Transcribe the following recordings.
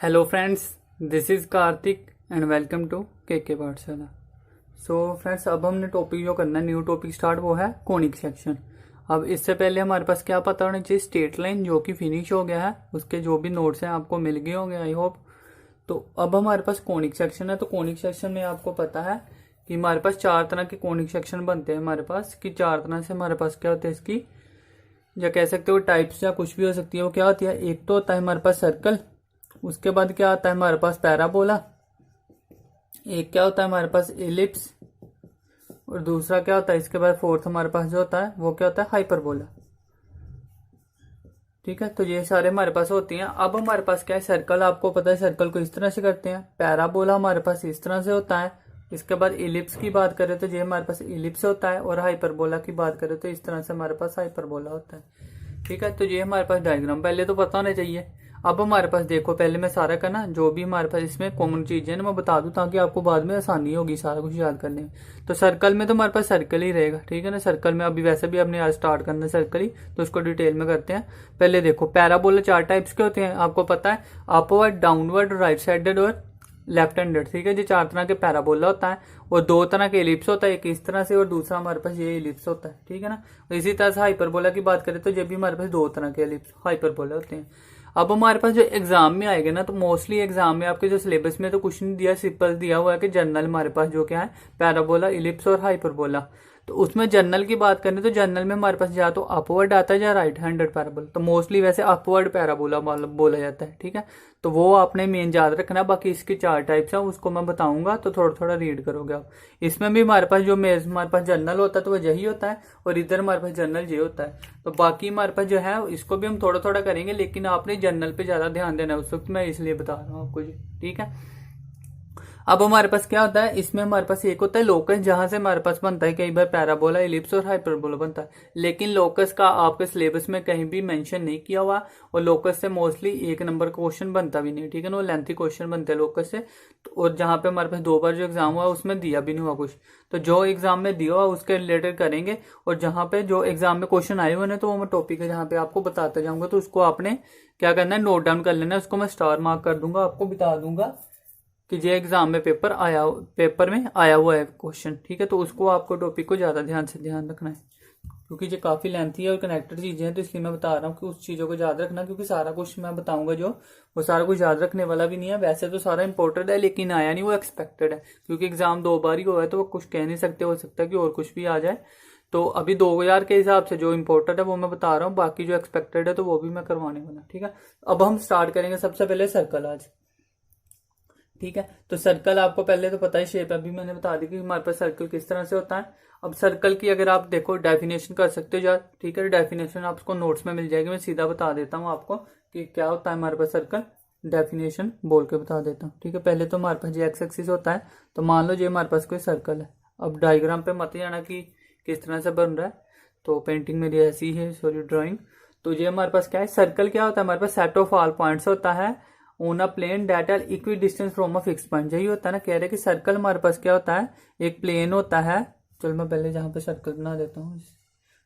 Hello friends, this is Kartik and welcome to K Pathshala. So friends, अब हमने topic जो करना है, न्यू टॉपिक स्टार्ट, वो है कोनिक सेक्शन। अब इससे पहले हमारे पास क्या पता होना चाहिए, स्ट्रेट लाइन जो कि फिनिश हो गया है, उसके जो भी नोट्स हैं आपको मिल गए होंगे आई होप। तो अब हमारे पास कोनिक सेक्शन है। तो कोनिक सेक्शन में आपको पता है कि हमारे पास चार तरह के कोनिक सेक्शन बनते हैं हमारे पास, कि चार तरह से हमारे पास क्या होता है इसकी, या कह सकते हो टाइप्स, या कुछ भी हो सकती है। वो क्या होती है, एक तो होता है हमारे पास सर्कल, उसके बाद क्या आता है हमारे पास पैराबोला, एक क्या होता है हमारे पास एलिप्स, और दूसरा क्या होता है इसके बाद फोर्थ हमारे पास जो होता है वो क्या होता है हाइपरबोला। ठीक है, तो ये सारे हमारे पास होती हैं। अब हमारे पास क्या है, सर्कल आपको पता है सर्कल को इस तरह से करते हैं, पैराबोला हमारे पास इस तरह से होता है, इसके बाद इलिप्स की बात करें तो ये हमारे पास इलिप्स होता है, और हाइपरबोला की बात करें तो इस तरह से हमारे पास हाइपरबोला होता है। ठीक है, तो ये हमारे पास डायग्राम पहले तो पता होना चाहिए। अब हमारे पास देखो, पहले मैं सारा का ना जो भी हमारे पास इसमें कॉमन चीजें ना मैं बता दूं, ताकि आपको बाद में आसानी होगी सारा कुछ याद करने में। तो सर्कल में तो हमारे पास सर्कल ही रहेगा, ठीक है ना। सर्कल में अभी वैसे भी हमने आज स्टार्ट करना है सर्कल ही, तो उसको डिटेल में करते हैं। पहले देखो, पैराबोला चार टाइप्स के होते हैं आपको पता है, अपवर्ड, डाउनवर्ड, राइट साइडेड और लेफ्ट हैंडेड। ठीक है, जो चार तरह के पैराबोला होता है, और दो तरह के एलिप्स होता है, एक इस तरह से और दूसरा हमारे पास ये एलिप्स होता है। ठीक है ना। इसी तरह से हाइपरबोला की बात करें तो ये भी हमारे पास दो तरह के एलिप्स हाइपरबोला होते हैं। अब हमारे पास जो एग्जाम में आएगा ना, तो मोस्टली एग्जाम में आपके जो सिलेबस में तो कुछ नहीं दिया, सिंपल दिया हुआ है कि जनरल हमारे पास जो क्या है पैराबोला, इलिप्स और हाइपरबोला। तो उसमें जनरल की बात करें तो जनरल में हमारे पास या तो अपवर्ड आता है या राइट हैंडेड पैराबोला। तो मोस्टली वैसे अपवर्ड पैराबोला बोला जाता है। ठीक है, तो वो आपने मेन याद रखना। बाकी इसकी चार टाइप्स है, उसको मैं बताऊंगा, तो थोड़ा थोड़ा रीड करोगे आप। इसमें भी हमारे पास जो हमारे पास जनरल होता है तो वह यही होता है, और इधर हमारे पास जनरल ये होता है। तो बाकी हमारे पास जो है इसको भी हम थोड़ा थोड़ा करेंगे, लेकिन आपने जनरल पे ज्यादा ध्यान देना है उस वक्त, मैं इसलिए बता रहा हूँ आपको जी। ठीक है, अब हमारे पास क्या होता है, इसमें हमारे पास एक होता है लोकस, जहां से हमारे पास बनता है कई बार पैराबोला, इलिप्स और हाइपरबोला बनता है। लेकिन लोकस का आपके सिलेबस में कहीं भी मेंशन नहीं किया हुआ, और लोकस से मोस्टली एक नंबर का क्वेश्चन बनता भी नहीं। ठीक है ना, वो लेंथी क्वेश्चन बनते हैं लोकस से। और जहां पे हमारे पास दो बार जो एग्जाम हुआ उसमें दिया भी नहीं हुआ कुछ, तो जो एग्जाम में दिया हुआ उसके रिलेटेड करेंगे। और जहां पे जो एग्जाम में क्वेश्चन आए हुए हैं तो वो मैं टॉपिक है जहां पे आपको बताते जाऊंगा, तो उसको आपने क्या करना है, नोट डाउन कर लेना है। उसको मैं स्टार मार्क कर दूंगा, आपको बता दूंगा कि ये एग्जाम में पेपर में आया हुआ है क्वेश्चन। ठीक है, तो उसको आपको टॉपिक को ज्यादा ध्यान से ध्यान रखना है, क्योंकि ये काफी लेंथी है और कनेक्टेड चीजें हैं, तो इसलिए मैं बता रहा हूँ कि उस चीजों को याद रखना। क्योंकि सारा कुछ मैं बताऊंगा जो, वो सारा कुछ याद रखने वाला भी नहीं है। वैसे तो सारा इंपॉर्टेंट है, लेकिन आया नहीं, वो एक्सपेक्टेड है, क्योंकि एग्जाम दो बार ही हुआ है, तो वो कुछ कह नहीं सकते, हो सकता है कि और कुछ भी आ जाए। तो अभी 2000 के हिसाब से जो इम्पोर्टेंट है वो मैं बता रहा हूँ, बाकी जो एक्सपेक्टेड है तो वो भी मैं करवाने वाला। ठीक है, अब हम स्टार्ट करेंगे सबसे पहले सर्कल आज। ठीक है, तो सर्कल आपको पहले तो पता ही, शेप अभी मैंने बता दी कि हमारे पास सर्कल किस तरह से होता है। अब सर्कल की अगर आप देखो डेफिनेशन कर सकते हो यार। ठीक है, डेफिनेशन आपको नोट्स में मिल जाएगी, मैं सीधा बता देता हूँ आपको कि क्या होता है हमारे पास सर्कल, डेफिनेशन बोल के बता देता हूँ। ठीक है, पहले तो हमारे पास ये एक्स एक्सिस होता है, तो मान लो ये हमारे पास कोई सर्कल है। अब डायग्राम पे मत जाना कि किस तरह से बन रहा है, तो पेंटिंग मेरी ऐसी है, सॉरी ड्राइंग। तो ये हमारे पास क्या है, सर्कल क्या होता है हमारे पास, सेट ऑफ ऑल पॉइंट्स होता है on a plane that are equidistance from a fix point. यही होता है ना, कह रहे हैं कि सर्कल हमारे पास क्या होता है, एक प्लेन होता है। चलो मैं पहले जहां पे सर्कल बना देता हूँ,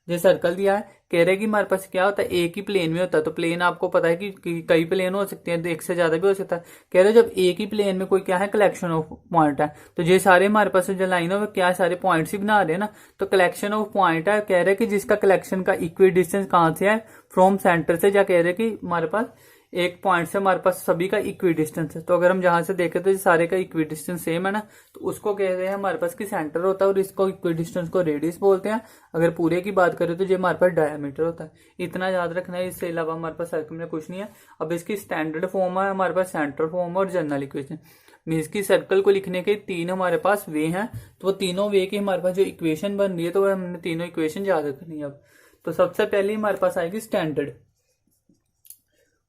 ये सर्कल दिया है, कह रहे हैं कि हमारे पास क्या होता है, एक ही प्लेन में होता है। तो प्लेन आपको पता है कि कई प्लेन हो सकते हैं, एक से ज्यादा भी हो सकता है। कह रहे हैं जब एक ही प्लेन में कोई क्या है, कलेक्शन ऑफ पॉइंट है, तो ये सारे हमारे पास जो लाइन है वो क्या सारे पॉइंट्स ही बना रहे हैं ना, तो कलेक्शन ऑफ पॉइंट है। कह रहे हैं कि जिसका कलेक्शन का इक्वी डिस्टेंस कहां से है, फ्रॉम सेंटर से। क्या कह रहे हैं कि हमारे पास एक पॉइंट से हमारे पास सभी का इक्वी डिस्टेंस है। तो अगर हम जहां से देखें तो सारे का इक्वी डिस्टेंस सेम है ना, तो उसको कह रहे हैं हमारे पास की सेंटर होता है, और इसको इक्वी डिस्टेंस को रेडियस बोलते हैं। अगर पूरे की बात करें तो ये हमारे पास डायमीटर होता है। इतना याद रखना है, इससे अलावा हमारे पास सर्कल में कुछ नहीं है। अब इसकी स्टैंडर्ड फॉर्म है हमारे पास, सेंट्रल फॉर्म और जनरल इक्वेशन। मीन्स की सर्कल को लिखने के तीन हमारे पास वे हैं, तो वो तीनों वे की हमारे पास जो इक्वेशन बन रही है, तो हमने तीनों इक्वेशन याद रखनी है। अब तो सबसे पहले हमारे पास आएगी स्टैंडर्ड,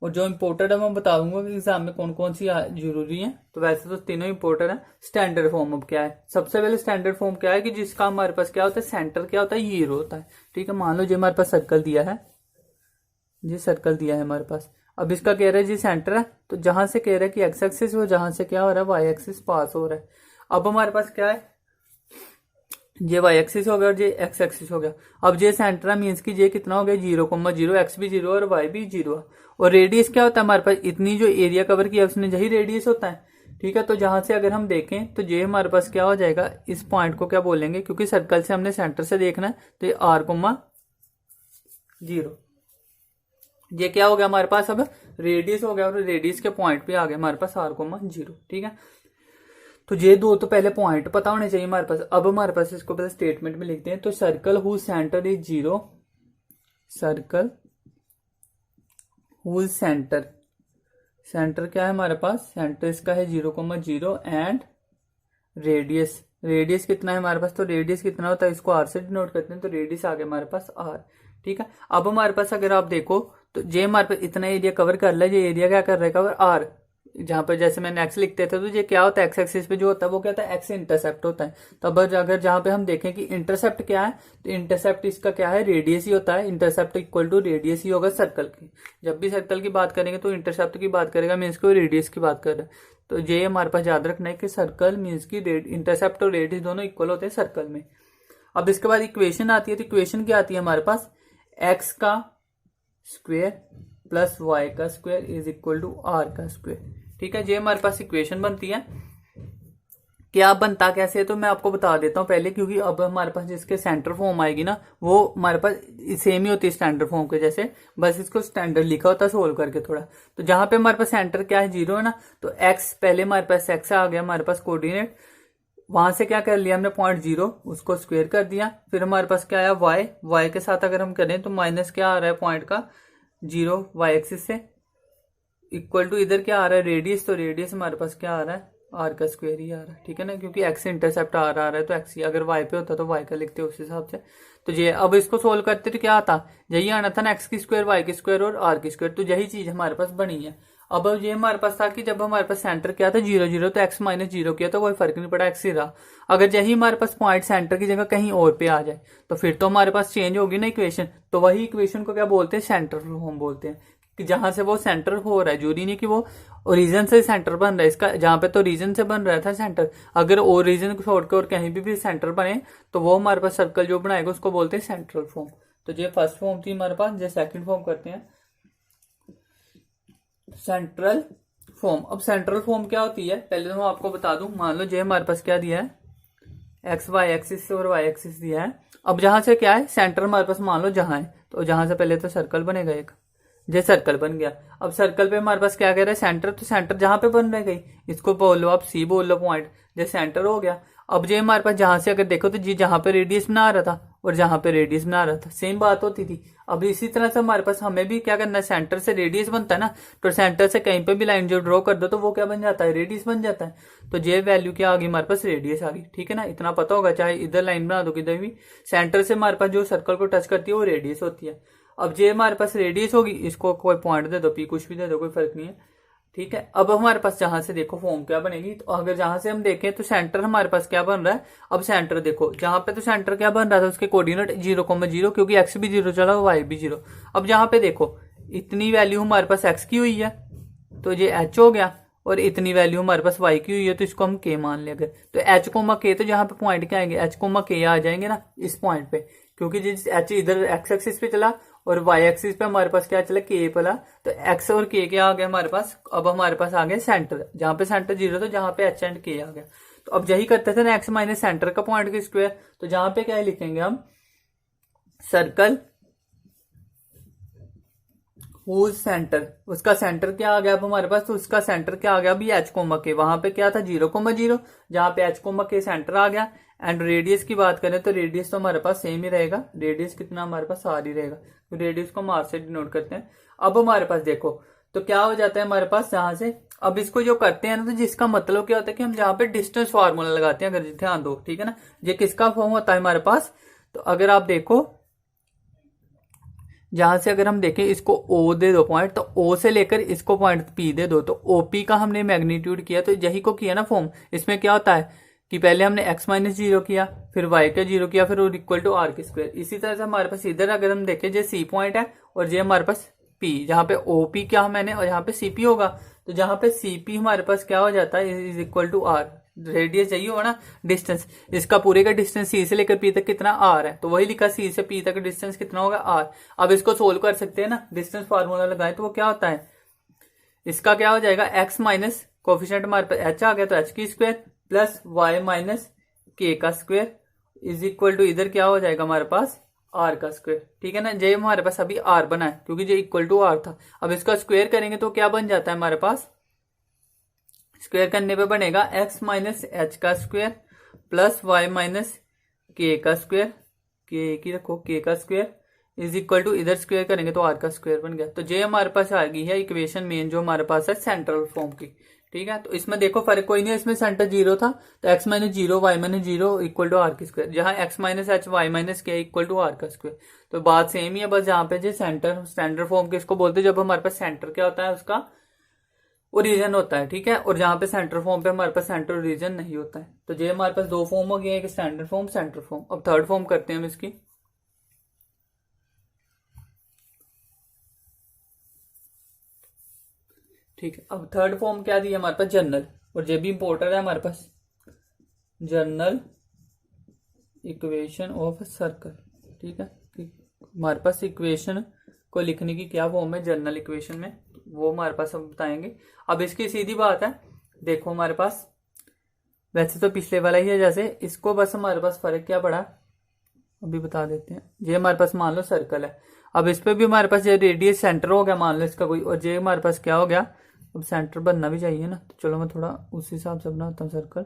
और जो इम्पोर्टेंट है मैं बताऊंगा कि एग्जाम में कौन कौन सी जरूरी है। तो वैसे तो तीनों इम्पोर्टेंट है। स्टैंडर्ड फॉर्म अब क्या है, सबसे पहले स्टैंडर्ड फॉर्म क्या है कि जिसका हमारे पास क्या होता है, सेंटर क्या होता है, जीरो होता है। ठीक है, मान लो जो हमारे पास सर्कल दिया है, ये सर्कल दिया है हमारे पास। अब इसका कह रहा है जी सेंटर है, तो जहां से कह रहा है कि एक्स एक्सिस, वो जहां से क्या हो रहा है, वाई एक्सिस पास हो रहा है। अब हमारे पास क्या है, जे वाई एक्सिस हो गया और जे एक्स एक्सिस हो गया। अब जे सेंटर मीन्स की जे कितना हो गया 0,0, एक्स भी 0 और वाई भी 0। और रेडियस क्या होता है हमारे पास, इतनी जो एरिया कवर किया उसने यही रेडियस होता है। ठीक है, तो जहां से अगर हम देखें तो जे हमारे पास क्या हो जाएगा, इस पॉइंट को क्या बोलेंगे, क्योंकि सर्कल से हमने सेंटर से देखना है तो ये r,0। ये क्या हो गया हमारे पास, अब रेडियस हो गया और रेडियस के पॉइंट पे आ गया हमारे पास r,0। ठीक है, तो ये दो तो पहले पॉइंट पता होने चाहिए हमारे पास। अब हमारे पास इसको पहले स्टेटमेंट में लिखते हैं। तो circle who centre is 0, circle who centre, centre क्या है हमारे पास, सेंटर इसका है 0,0 एंड रेडियस, रेडियस कितना है हमारे पास, तो रेडियस कितना होता है इसको r से डिनोट करते हैं, तो रेडियस आ गया हमारे पास r। ठीक है, अब हमारे पास अगर आप देखो तो जे हमारे पास इतना एरिया कवर कर रहा है, ये एरिया क्या कर रहा है कवर r, जहां पर जैसे मैंने एक्स लिखते थे तो ये क्या होता है एक्स एक्सिस पे जो होता है वो क्या होता है एक्स इंटरसेप्ट होता है। तो अब अगर जहां पे हम देखें कि इंटरसेप्ट क्या है, तो इंटरसेप्ट इसका क्या है रेडियस ही होता है, इंटरसेप्ट इक्वल टू रेडियस ही होगा सर्कल की। जब भी सर्कल की बात करेंगे तो इंटरसेप्ट की बात करेगा, मीन्स को रेडियस की बात कर रहे हैं। तो ये हमारे पास याद रखना है कि सर्कल मीन्स की इंटरसेप्ट और रेडियस दोनों इक्वल होते हैं सर्कल में। अब इसके बाद इक्वेशन आती है, तो इक्वेशन क्या आती है हमारे पास, एक्स का स्क्वेयर प्लस वाई का square is equal to r का स्क्वेयर। ठीक है, ये हमारे पास इक्वेशन बनती है। क्या बनता कैसे है तो मैं आपको बता देता हूं पहले, क्योंकि अब हमारे पास जिसके सेंटर फॉर्म आएगी ना वो हमारे पास सेम ही होती है स्टैंडर्ड फॉर्म के जैसे, बस इसको स्टैंडर्ड लिखा होता है सोल्व करके थोड़ा। तो जहां पे हमारे पास सेंटर क्या है 0 है ना, तो एक्स पहले हमारे पास एक्स आ गया हमारे पास कोऑर्डिनेट, वहां से क्या कर लिया हमने पॉइंट 0 उसको स्क्वेयर कर दिया। फिर हमारे पास क्या आया वाई, वाई के साथ अगर हम करें तो माइनस क्या आ रहा है पॉइंट का 0 वाई एक्सिस से, इक्वल टू इधर क्या आ रहा है रेडियस, तो रेडियस हमारे पास क्या आ रहा है आर का स्क्वायर ही आ रहा है। ठीक है ना, क्योंकि एक्स इंटरसेप्ट आ रहा है तो एक्स ही, अगर वाई पे होता तो वाई का लिखते उस हिसाब से। तो ये अब इसको सोल्व करते तो क्या आता, यही आना था ना एक्स की स्क्वायर वाई की स्क्वायर और आर की स्क्वायर, तो यही चीज हमारे पास बनी है। अब ये हमारे पास था कि जब हमारे पास सेंटर क्या था 0,0 तो एक्स माइनस 0 किया तो कोई फर्क नहीं पड़ा, एक्स ही रहा। अगर यही हमारे पास पॉइंट सेंटर की जगह कहीं और पे आ जाए तो फिर तो हमारे पास चेंज होगी ना इक्वेशन, तो वही इक्वेशन को क्या बोलते हैं सेंटर फॉर्म बोलते हैं, कि जहां से वो सेंटर हो रहा है, जरूरी नहीं कि वो ओरिजिन से सेंटर बन रहा है इसका, जहां पे तो रीजन से बन रहा था सेंटर, अगर ओरिजिन को छोड़ के और कहीं भी सेंटर बने तो वो हमारे पास सर्कल जो बनाएगा उसको बोलते हैं सेंट्रल फॉर्म। तो ये फर्स्ट फॉर्म थी हमारे पास, जो सेकंड फॉर्म करते हैं सेंट्रल फॉर्म। अब सेंट्रल फॉर्म क्या होती है पहले तो मैं आपको बता दूं, मान लो जो हमारे पास क्या दिया है एक्स वाई एक्सिस और वाई एक्सिस दिया है। अब जहां से क्या है सेंटर हमारे पास मान लो जहां है, तो जहां से पहले तो सर्कल बनेगा एक, जे सर्कल बन गया। अब सर्कल पे हमारे पास क्या कह रहा है सेंटर, तो सेंटर जहां पे बन रहा है इसको बोल लो आप सी बोल लो पॉइंट, जे सेंटर हो गया। अब जे हमारे पास जहां से अगर देखो तो जी जहां पे रेडियस बना रहा था और जहां पे रेडियस बना रहा था सेम बात होती थी। अब इसी तरह से हमारे पास हमें भी क्या करना है, सेंटर से रेडियस बनता है ना, तो सेंटर से कहीं पे भी लाइन जो ड्रॉ कर दो तो वो क्या बन जाता है रेडियस बन जाता है। तो जे वैल्यू क्या आ गई हमारे पास रेडियस आ गई। ठीक है ना, इतना पता होगा, चाहे इधर लाइन बना दो किधर भी, सेंटर से हमारे पास जो सर्कल को टच करती है वो रेडियस होती है। अब जे हमारे पास रेडियस होगी, इसको कोई पॉइंट दे दो पी कुछ भी दे दो कोई फर्क नहीं है। ठीक है, अब हमारे पास जहां से देखो फॉर्म क्या बनेगी, तो अगर जहां से हम देखें तो सेंटर हमारे पास क्या बन रहा है, अब सेंटर देखो जहां पे तो सेंटर क्या बन रहा था उसके कोऑर्डिनेट 0,0, क्योंकि एक्स भी 0 चला वाई भी 0। अब जहां पे देखो इतनी वैल्यू हमारे पास एक्स की हुई है तो ये एच हो गया, और इतनी वैल्यू हमारे पास वाई की हुई है तो इसको हम के मान लेंगे। तो एच कोमा के, तो जहां पे पॉइंट क्या आएंगे एच कोमा के आ जाएंगे ना इस पॉइंट पे, क्योंकि जिस एच इधर एक्स एक्सिस पे चला और वाई एक्सिस पे हमारे पास क्या चला के पला, तो एक्स और के क्या आ गया हमारे पास, अब हमारे पास आ गया सेंटर, जहां पे सेंटर 0 था जहां पे एच एंड के आ गया। तो अब यही करते थे ना एक्स माइनस सेंटर का पॉइंट की स्क्वायर, तो जहां पे क्या लिखेंगे हम सर्कल हुज सेंटर, उसका सेंटर क्या आ गया अब हमारे पास, तो उसका सेंटर क्या आ गया अभी एच कोमा के, वहां पे क्या था 0,0 जहां पे एच कोमा के सेंटर आ गया। एंड रेडियस की बात करें तो रेडियस तो हमारे पास सेम ही रहेगा, रेडियस कितना हमारे पास आर ही रहेगा, तो रेडियस को हम आर से डिनोट करते हैं। अब हमारे पास देखो तो क्या हो जाता है हमारे पास जहां से, अब इसको जो करते हैं ना तो जिसका मतलब क्या होता है कि हम जहां पे डिस्टेंस फार्मूला लगाते हैं, अगर ध्यान दो ठीक है ना, ये किसका फॉर्म होता है हमारे पास, तो अगर आप देखो जहां से अगर हम देखें इसको ओ दे दो पॉइंट, तो ओ से लेकर इसको पॉइंट पी दे दो, तो ओपी का हमने मैग्नीट्यूड किया, तो यही को किया ना फॉर्म। इसमें क्या होता है कि पहले हमने x माइनस 0 किया, फिर y का 0 किया, फिर इक्वल टू आर की स्क्वायर। इसी तरह से हमारे पास इधर अगर हम देखें जो सी पॉइंट है और ये हमारे पास p, जहां पे ओपी क्या मैंने और यहाँ पे सीपी होगा, तो जहां पे सीपी हमारे पास क्या हो जाता है is equal to r, radius चाहिए होगा ना, डिस्टेंस। इसका पूरे का डिस्टेंस सी से लेकर पी तक कितना आर है, तो वही लिखा सी से पी तक डिस्टेंस कितना होगा आर। अब इसको सोल्व कर सकते हैं ना, डिस्टेंस फार्मूला लगाए तो वो क्या होता है, इसका क्या हो जाएगा एक्स माइनस कोफिशिएंट हमारे पास एच आ गया तो एच की स्क्वायर प्लस वाई माइनस के का स्क्वायर इज इक्वल टू इधर क्या हो जाएगा हमारे पास आर का स्क्वायर। ठीक है ना, जे हमारे पास अभी आर बना है क्योंकि जे इक्वल टू आर था। अब इसका स्क्वायर करेंगे तो क्या बन जाता है हमारे पास, स्क्वायर करने पे बनेगा एक्स माइनस एच का स्क्वायर प्लस वाई माइनस के का स्क्वायर, के की रखो के का स्क्वायर इज इक्वल टू इधर स्क्वायर करेंगे तो आर का स्क्वायर बन गया। तो जे हमारे पास आ गई है इक्वेशन मेन जो हमारे पास है सेंट्रल फॉर्म की। ठीक है, तो इसमें देखो फर्क कोई नहीं है, इसमें सेंटर जीरो था तो x minus zero y minus zero equal to r की स्क्वायर, जहां x minus h y minus k equal to r का स्क्वायर। तो बात सेम ही है, बस जहां पे जो सेंटर स्टैंडर्ड फॉर्म के इसको बोलते हैं जब हमारे पास सेंटर क्या होता है उसका ओरिजिन होता है। ठीक है, और जहां पे सेंटर फॉर्म पे हमारे पास सेंटर ओरिजिन नहीं होता है। तो ये हमारे पास दो फॉर्म हो गया, एक स्टैंडर्ड फॉर्म सेंटर फॉर्म। अब थर्ड फॉर्म करते हैं हम इसकी। ठीक है, अब थर्ड फॉर्म क्या दी है हमारे पास जनरल, और ये भी इंपॉर्टेंट है हमारे पास, जनरल इक्वेशन ऑफ सर्कल। ठीक है, हमारे पास इक्वेशन को लिखने की क्या फॉर्म है जनरल इक्वेशन में, वो हमारे पास हम बताएंगे। अब इसकी सीधी बात है, देखो हमारे पास वैसे तो पिछले वाला ही है जैसे, इसको बस हमारे पास फर्क क्या पड़ा अभी बता देते हैं। ये हमारे पास मान लो सर्कल है, अब इस पे भी हमारे पास ये रेडियस सेंटर हो गया मान लो इसका कोई, और ये हमारे पास क्या हो गया, अब सेंटर बनना भी चाहिए ना, तो चलो मैं थोड़ा उस हिसाब से बनाता हूँ सर्कल।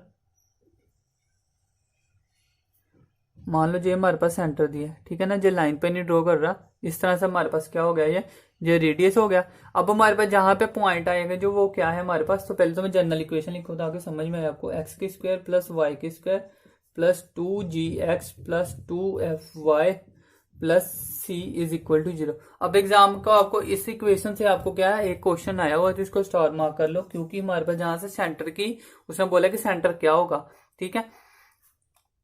मान लो ये हमारे पास सेंटर दिया है, ठीक है ना, ये लाइन पे नहीं ड्रॉ कर रहा, इस तरह से हमारे पास क्या हो गया ये रेडियस हो गया। अब हमारे पास जहां पे पॉइंट आएगा जो वो क्या है हमारे पास, तो पहले तो मैं जनरल इक्वेशन लिखूँ ताकि समझ में आए आपको, एक्स की स्क्वायर प्लस वाई की square plus 2gx plus 2fy plus c is equal to 0। अब एग्जाम को आपको इस इक्वेशन से आपको क्या है एक क्वेश्चन आया हुआ है तो इसको स्टार मार्क कर लो, क्योंकि हमारे पास जहां से सेंटर की उसने बोला कि सेंटर क्या होगा। ठीक है,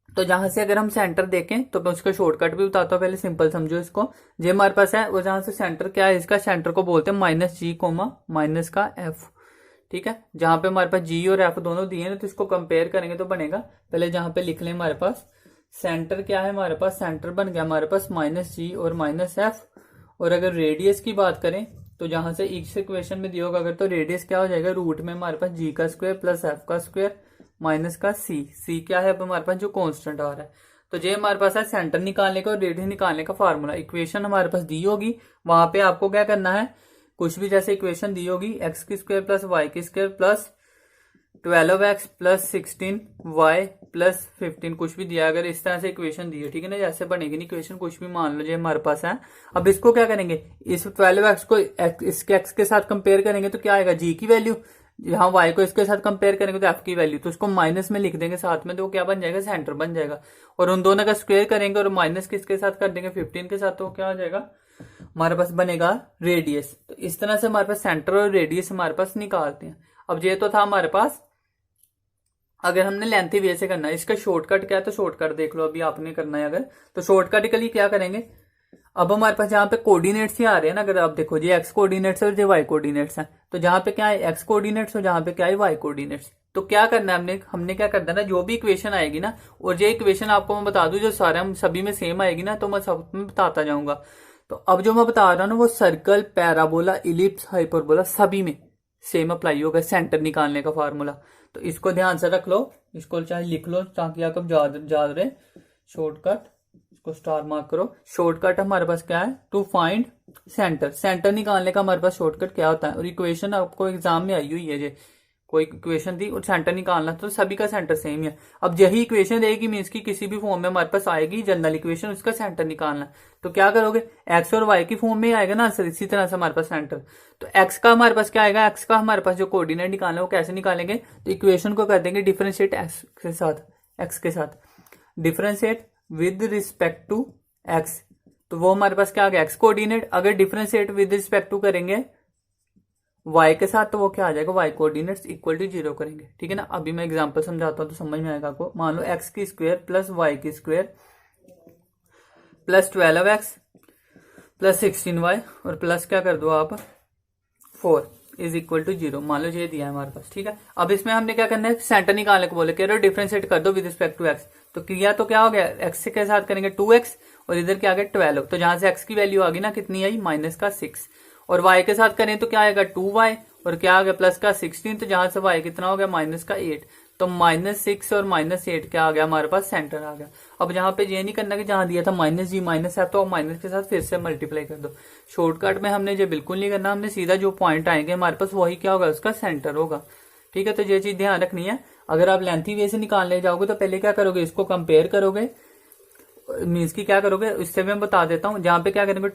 तो जहां से अगर हम सेंटर देखें तो मैं उसका शॉर्टकट भी बताता हूँ, पहले सिंपल समझो इसको। जो हमारे पास है वो जहां से सेंटर क्या है, इसका सेंटर को बोलते हैं माइनस जी कोमा माइनस का एफ। ठीक है, जहां पे हमारे पास जी और एफ दोनों दिए ना, तो इसको कंपेयर करेंगे तो बनेगा, पहले जहां पे लिख लें हमारे पास सेंटर क्या है, हमारे पास सेंटर बन गया हमारे पास माइनस जी और माइनस एफ। और अगर रेडियस की बात करें तो जहां से इस इक्वेशन में दिया होगा अगर, तो रेडियस क्या हो जाएगा, रूट में हमारे पास जी का स्क्वायर प्लस एफ का स्क्वायर माइनस का सी क्या है अब हमारे पास जो कांस्टेंट आ रहा है। तो ये हमारे पास है सेंटर निकालने का और रेडियस निकालने का फार्मूला। इक्वेशन हमारे पास दी होगी, वहां पे आपको क्या करना है, कुछ भी जैसे इक्वेशन दी होगी एक्स की स्क्वायर प्लस वाई की square plus 12x plus 16y plus 15 कुछ भी दिया, अगर इस तरह से इक्वेशन दी है, ठीक है ना, जैसे बनेगी ना इक्वेशन कुछ भी मान लो जो हमारे पास है। अब इसको क्या करेंगे, इस 12x को इसके x के साथ कंपेयर करेंगे तो क्या आएगा g की वैल्यू, यहाँ y को इसके साथ कंपेयर करेंगे तो f की वैल्यू, तो उसको माइनस में लिख देंगे साथ में, तो क्या बन जाएगा, सेंटर बन जाएगा। और उन दोनों का स्क्वायर करेंगे और माइनस किसके साथ कर देंगे, 15 के साथ, तो क्या हो जाएगा हमारे पास बनेगा रेडियस। तो इस तरह से हमारे पास सेंटर और रेडियस हमारे पास निकालते हैं। अब ये तो था हमारे पास अगर हमने लेंथी वे से करना है, इसका शॉर्टकट क्या है, तो शॉर्टकट देख लो अभी आपने करना है अगर, तो शॉर्टकट के लिए क्या करेंगे, अब हमारे पास जहां पे कोऑर्डिनेट्स ही आ रहे हैं ना, अगर आप देखो ये एक्स कोऑर्डिनेट्स और ये वाई कोऑर्डिनेट्स हैं, तो जहां पे क्या है एक्स कोऑर्डिनेट्स और जहां पे क्या है वाई कोऑर्डिनेट्स, तो क्या करना है हमने क्या करना है ना, जो भी इक्वेशन आएगी ना, और ये इक्वेशन आपको मैं बता दूं जो सारे सभी में सेम आएगी ना, तो मैं सब में बताता जाऊंगा। तो अब जो मैं बता रहा हूं ना वो सर्कल पैराबोला इलिप्स हाइपरबोला सभी में सेम अप्लाई होगा सेंटर निकालने का फार्मूला। तो इसको ध्यान से रख लो, इसको चाहे लिख लो ताकि आपको याद रहे। शॉर्टकट, इसको स्टार मार्क करो। शॉर्टकट हमारे पास क्या है, टू फाइंड सेंटर, सेंटर निकालने का हमारे पास शॉर्टकट क्या होता है। और इक्वेशन आपको एग्जाम में आई हुई है, जे कोई इक्वेशन दी और सेंटर निकालना, तो सभी का सेंटर सेम ही है। अब यही इक्वेशन रहेगी मीन्स की किसी भी फॉर्म में हमारे पास आएगी जनरल इक्वेशन, उसका सेंटर निकालना, तो क्या करोगे, एक्स और वाई की फॉर्म में आएगा ना आंसर, इसी तरह से हमारे पास सेंटर। तो एक्स का हमारे पास क्या आएगा, एक्स का हमारे पास जो कोऑर्डिनेट निकालना है वो कैसे निकालेंगे, तो इक्वेशन को कर देंगे डिफरेंशिएट एक्स के साथ, एक्स के साथ differentiate with respect to x, तो वो हमारे पास क्या आ गया एक्स कोऑर्डिनेट। अगर डिफरेंशिएट विद रिस्पेक्ट टू करेंगे y के साथ, तो वो क्या आ जाएगा, y कोऑर्डिनेट्स इक्वल टू 0 करेंगे। ठीक है ना, अभी मैं एग्जांपल समझाता हूं तो समझ में आएगा आपको। मान लो x की स्क्वायर प्लस y की square plus 12x plus 16y और प्लस क्या कर दो आप 4, इज इक्वल टू 0, मान लो ये दिया है हमारे पास, ठीक है। अब इसमें हमने क्या करना है, सेंटर निकालने को बोले, कह रहे हो डिफरेंशिएट कर दो विद रिस्पेक्ट टू एक्स। तो किया तो क्या हो गया, एक्स के साथ करेंगे 2x और इधर क्या आ गया 12। तो जहां से एक्स की वैल्यू आ गई ना कितनी आई, -6, और y के साथ करें तो क्या आएगा 2y और क्या आ गया +16। तो जहां से y कितना हो गया -8। तो -6 और -8 क्या आ गया हमारे पास, सेंटर आ गया। अब जहां पे ये नहीं करना कि जहां दिया था -g -f, तो माइनस के साथ फिर से मल्टीप्लाई कर दो। शॉर्टकट में हमने ये बिल्कुल नहीं करना, हमने सीधा जो पॉइंट आएंगे हमारे पास वही क्या होगा, उसका सेंटर होगा, ठीक है। तो ये चीज ध्यान रखनी है। अगर आप लेंथी वे से निकालने जाओगे तो पहले क्या करोगे, इसको कंपेयर करोगे, मीन्स की क्या करोगे, इससे भी मैं बता देता हूं। जहां पे क्या करेंगे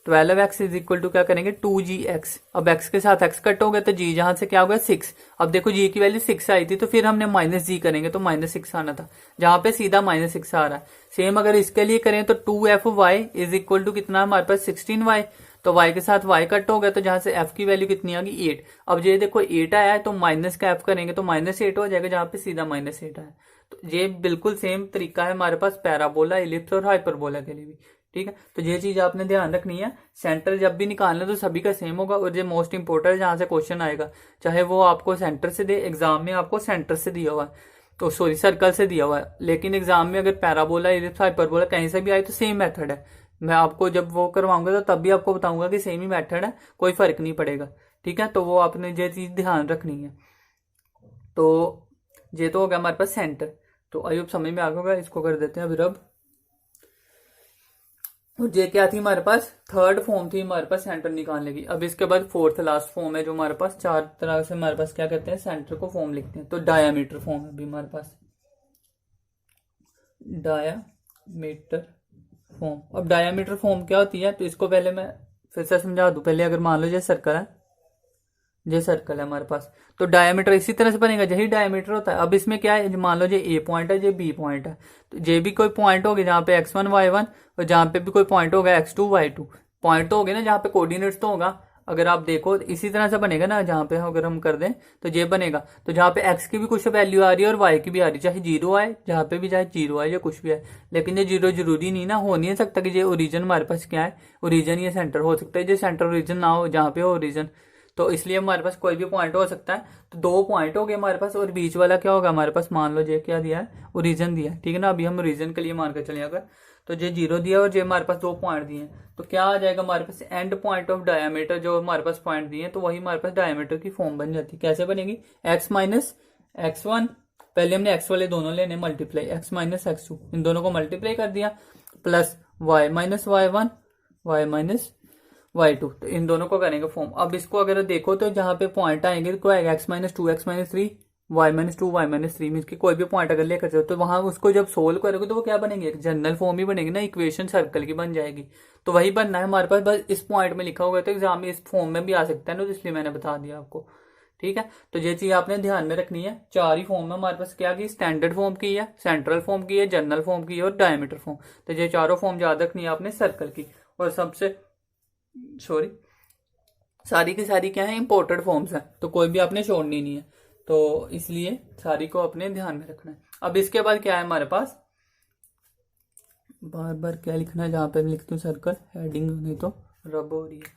12x इज इक्वल टू क्या करेंगे 2gx। अब x के साथ x कट हो गया तो g जहां से क्या हो गया 6। अब देखो g की वैल्यू 6 आई थी, तो फिर हमने -g करेंगे तो -6 आना था, जहां पे सीधा -6 आ रहा है। सेम अगर इसके लिए करें तो 2f(y) इज इक्वल टू कितना हमारे पास 16y। तो y के साथ y कट हो गया, तो जहां से f की वैल्यू कितनी आ गई 8। अब ये देखो 8 आया है तो माइनस का f करेंगे तो -8 हो जाएगा, जहां पे सीधा -8 आया। तो ये बिल्कुल सेम तरीका है हमारे पास पैराबोला, इलिप्स और हाइपरबोला के लिए भी, ठीक है। तो ये चीज आपने ध्यान रखनी है। सेंटर जब भी निकालना तो सभी का सेम होगा, और ये मोस्ट इंपोर्टेंट जहां से क्वेश्चन आएगा, चाहे वो आपको सेंटर से दे, एग्जाम में आपको सेंटर से दिया हुआ है, तो सॉरी सर्कल से दिया हुआ है, लेकिन एग्जाम में अगर पैराबोला, इलिप्स, हाइपरबोला कहीं से भी आए तो सेम मेथड है। मैं आपको जब वो करवाऊंगा तो तब भी आपको बताऊंगा कि सेम ही मेथड है, कोई फर्क नहीं पड़ेगा, ठीक है। तो वो आपने ये चीज ध्यान रखनी है। तो ये तो हो गया हमारे पास सेंटर। तो आयुब समझ में आ गया, इसको कर देते हैं अभी रब। और ये क्या थी हमारे पास, थर्ड फॉर्म थी हमारे पास सेंटर निकालने की। अब इसके बाद फोर्थ लास्ट फॉर्म है जो हमारे पास 4 तरह से हमारे पास क्या करते हैं, सेंटर को फॉर्म लिखते हैं। तो डायामीटर फॉर्म है अभी हमारे पास, डायामीटर फॉर्म। अब डायामीटर फॉर्म क्या होती है, तो इसको पहले मैं फिर से समझा दूं। पहले अगर मान लो ये सर्कल है, ये सर्कल है हमारे पास, तो डायमीटर इसी तरह से बनेगा, यही डायमीटर होता है। अब इसमें क्या है, मान लो ये ए पॉइंट है, ये बी पॉइंट है, तो ये भी कोई पॉइंट होगी जहां पे x1 y1, और जहां पे भी कोई पॉइंट होगा x2 y2। पॉइंट तो होगे ना जहां पे कोऑर्डिनेट्स तो होगा। अगर आप देखो इसी तरह से बनेगा ना, जहां पे अगर हम कर दें तो ये बनेगा। तो जहां पे x की भी कुछ वैल्यू आ रही है और y की भी आ रही है, चाहे 0 आए, जहां पे भी चाहे 0 आए या कुछ भी आए, लेकिन ये 0 जरूरी नहीं ना, हो नहीं सकता कि ये ओरिजिन हमारे पास क्या है, ओरिजिन ये सेंटर हो सकता है, जो सेंटर ओरिजिन ना हो जहां पे हो ओरिजिन। तो इसलिए हमारे पास कोई भी पॉइंट हो सकता है। तो 2 पॉइंट हो गए हमारे पास, और बीच वाला क्या होगा हमारे पास, मान लो ये क्या दिया है, ओरिजिन दिया है, ठीक है ना। अभी हम ओरिजिन के लिए मान कर चले, अगर तो ये 0 दिया और ये हमारे पास 2 पॉइंट दिए हैं, तो क्या आ जाएगा हमारे पास, एंड पॉइंट ऑफ डायमीटर जो हमारे पास पॉइंट दिए हैं, तो वही हमारे पास डायमीटर की फॉर्म बन जाती है। कैसे बनेगी, x माइनस x1, पहले हमने x वाले दोनों लेने मल्टीप्लाई, x माइनस x2, इन दोनों को मल्टीप्लाई कर दिया, plus y minus y1, y minus y2, तो इन दोनों को करेंगे फॉर्म। अब इसको अगर देखो तो जहां पे पॉइंट आएंगे तो आएगा x minus 2, x minus 3, y minus 2, y minus 3, mean की कोई भी पॉइंट अगर लेकर चलो तो वहां उसको जब सोल्व करोगे तो वो क्या बनेंगे, एक जनरल फॉर्म ही बनेगी ना, इक्वेशन सर्कल की बन जाएगी। तो वही बनना है हमारे पास, बस इस पॉइंट में लिखा हुआ है, तो एग्जाम में इस फॉर्म में भी आ सकता है ना, तो इसलिए मैंने बता दिया आपको, ठीक है। तो ये चीज आपने ध्यान में रखनी है। 4 ही फॉर्म है हमारे पास, क्या की, स्टैंडर्ड फॉर्म की है, सेंट्रल फॉर्म की है, जनरल फॉर्म की है और डायमीटर फॉर्म। तो ये चारों फॉर्म याद रखनी है आपने सर्कल की। और सबसे सारी की सारी क्या है, इंपोर्टेड फॉर्म्स हैं, तो कोई भी आपने छोड़नी नहीं है, तो इसलिए सारी को अपने ध्यान में रखना है। अब इसके बाद क्या है हमारे पास, बार बार क्या लिखना है, जहां पे मैं लिखती हूँ सर्कल, हेडिंग नहीं तो रब हो रही है,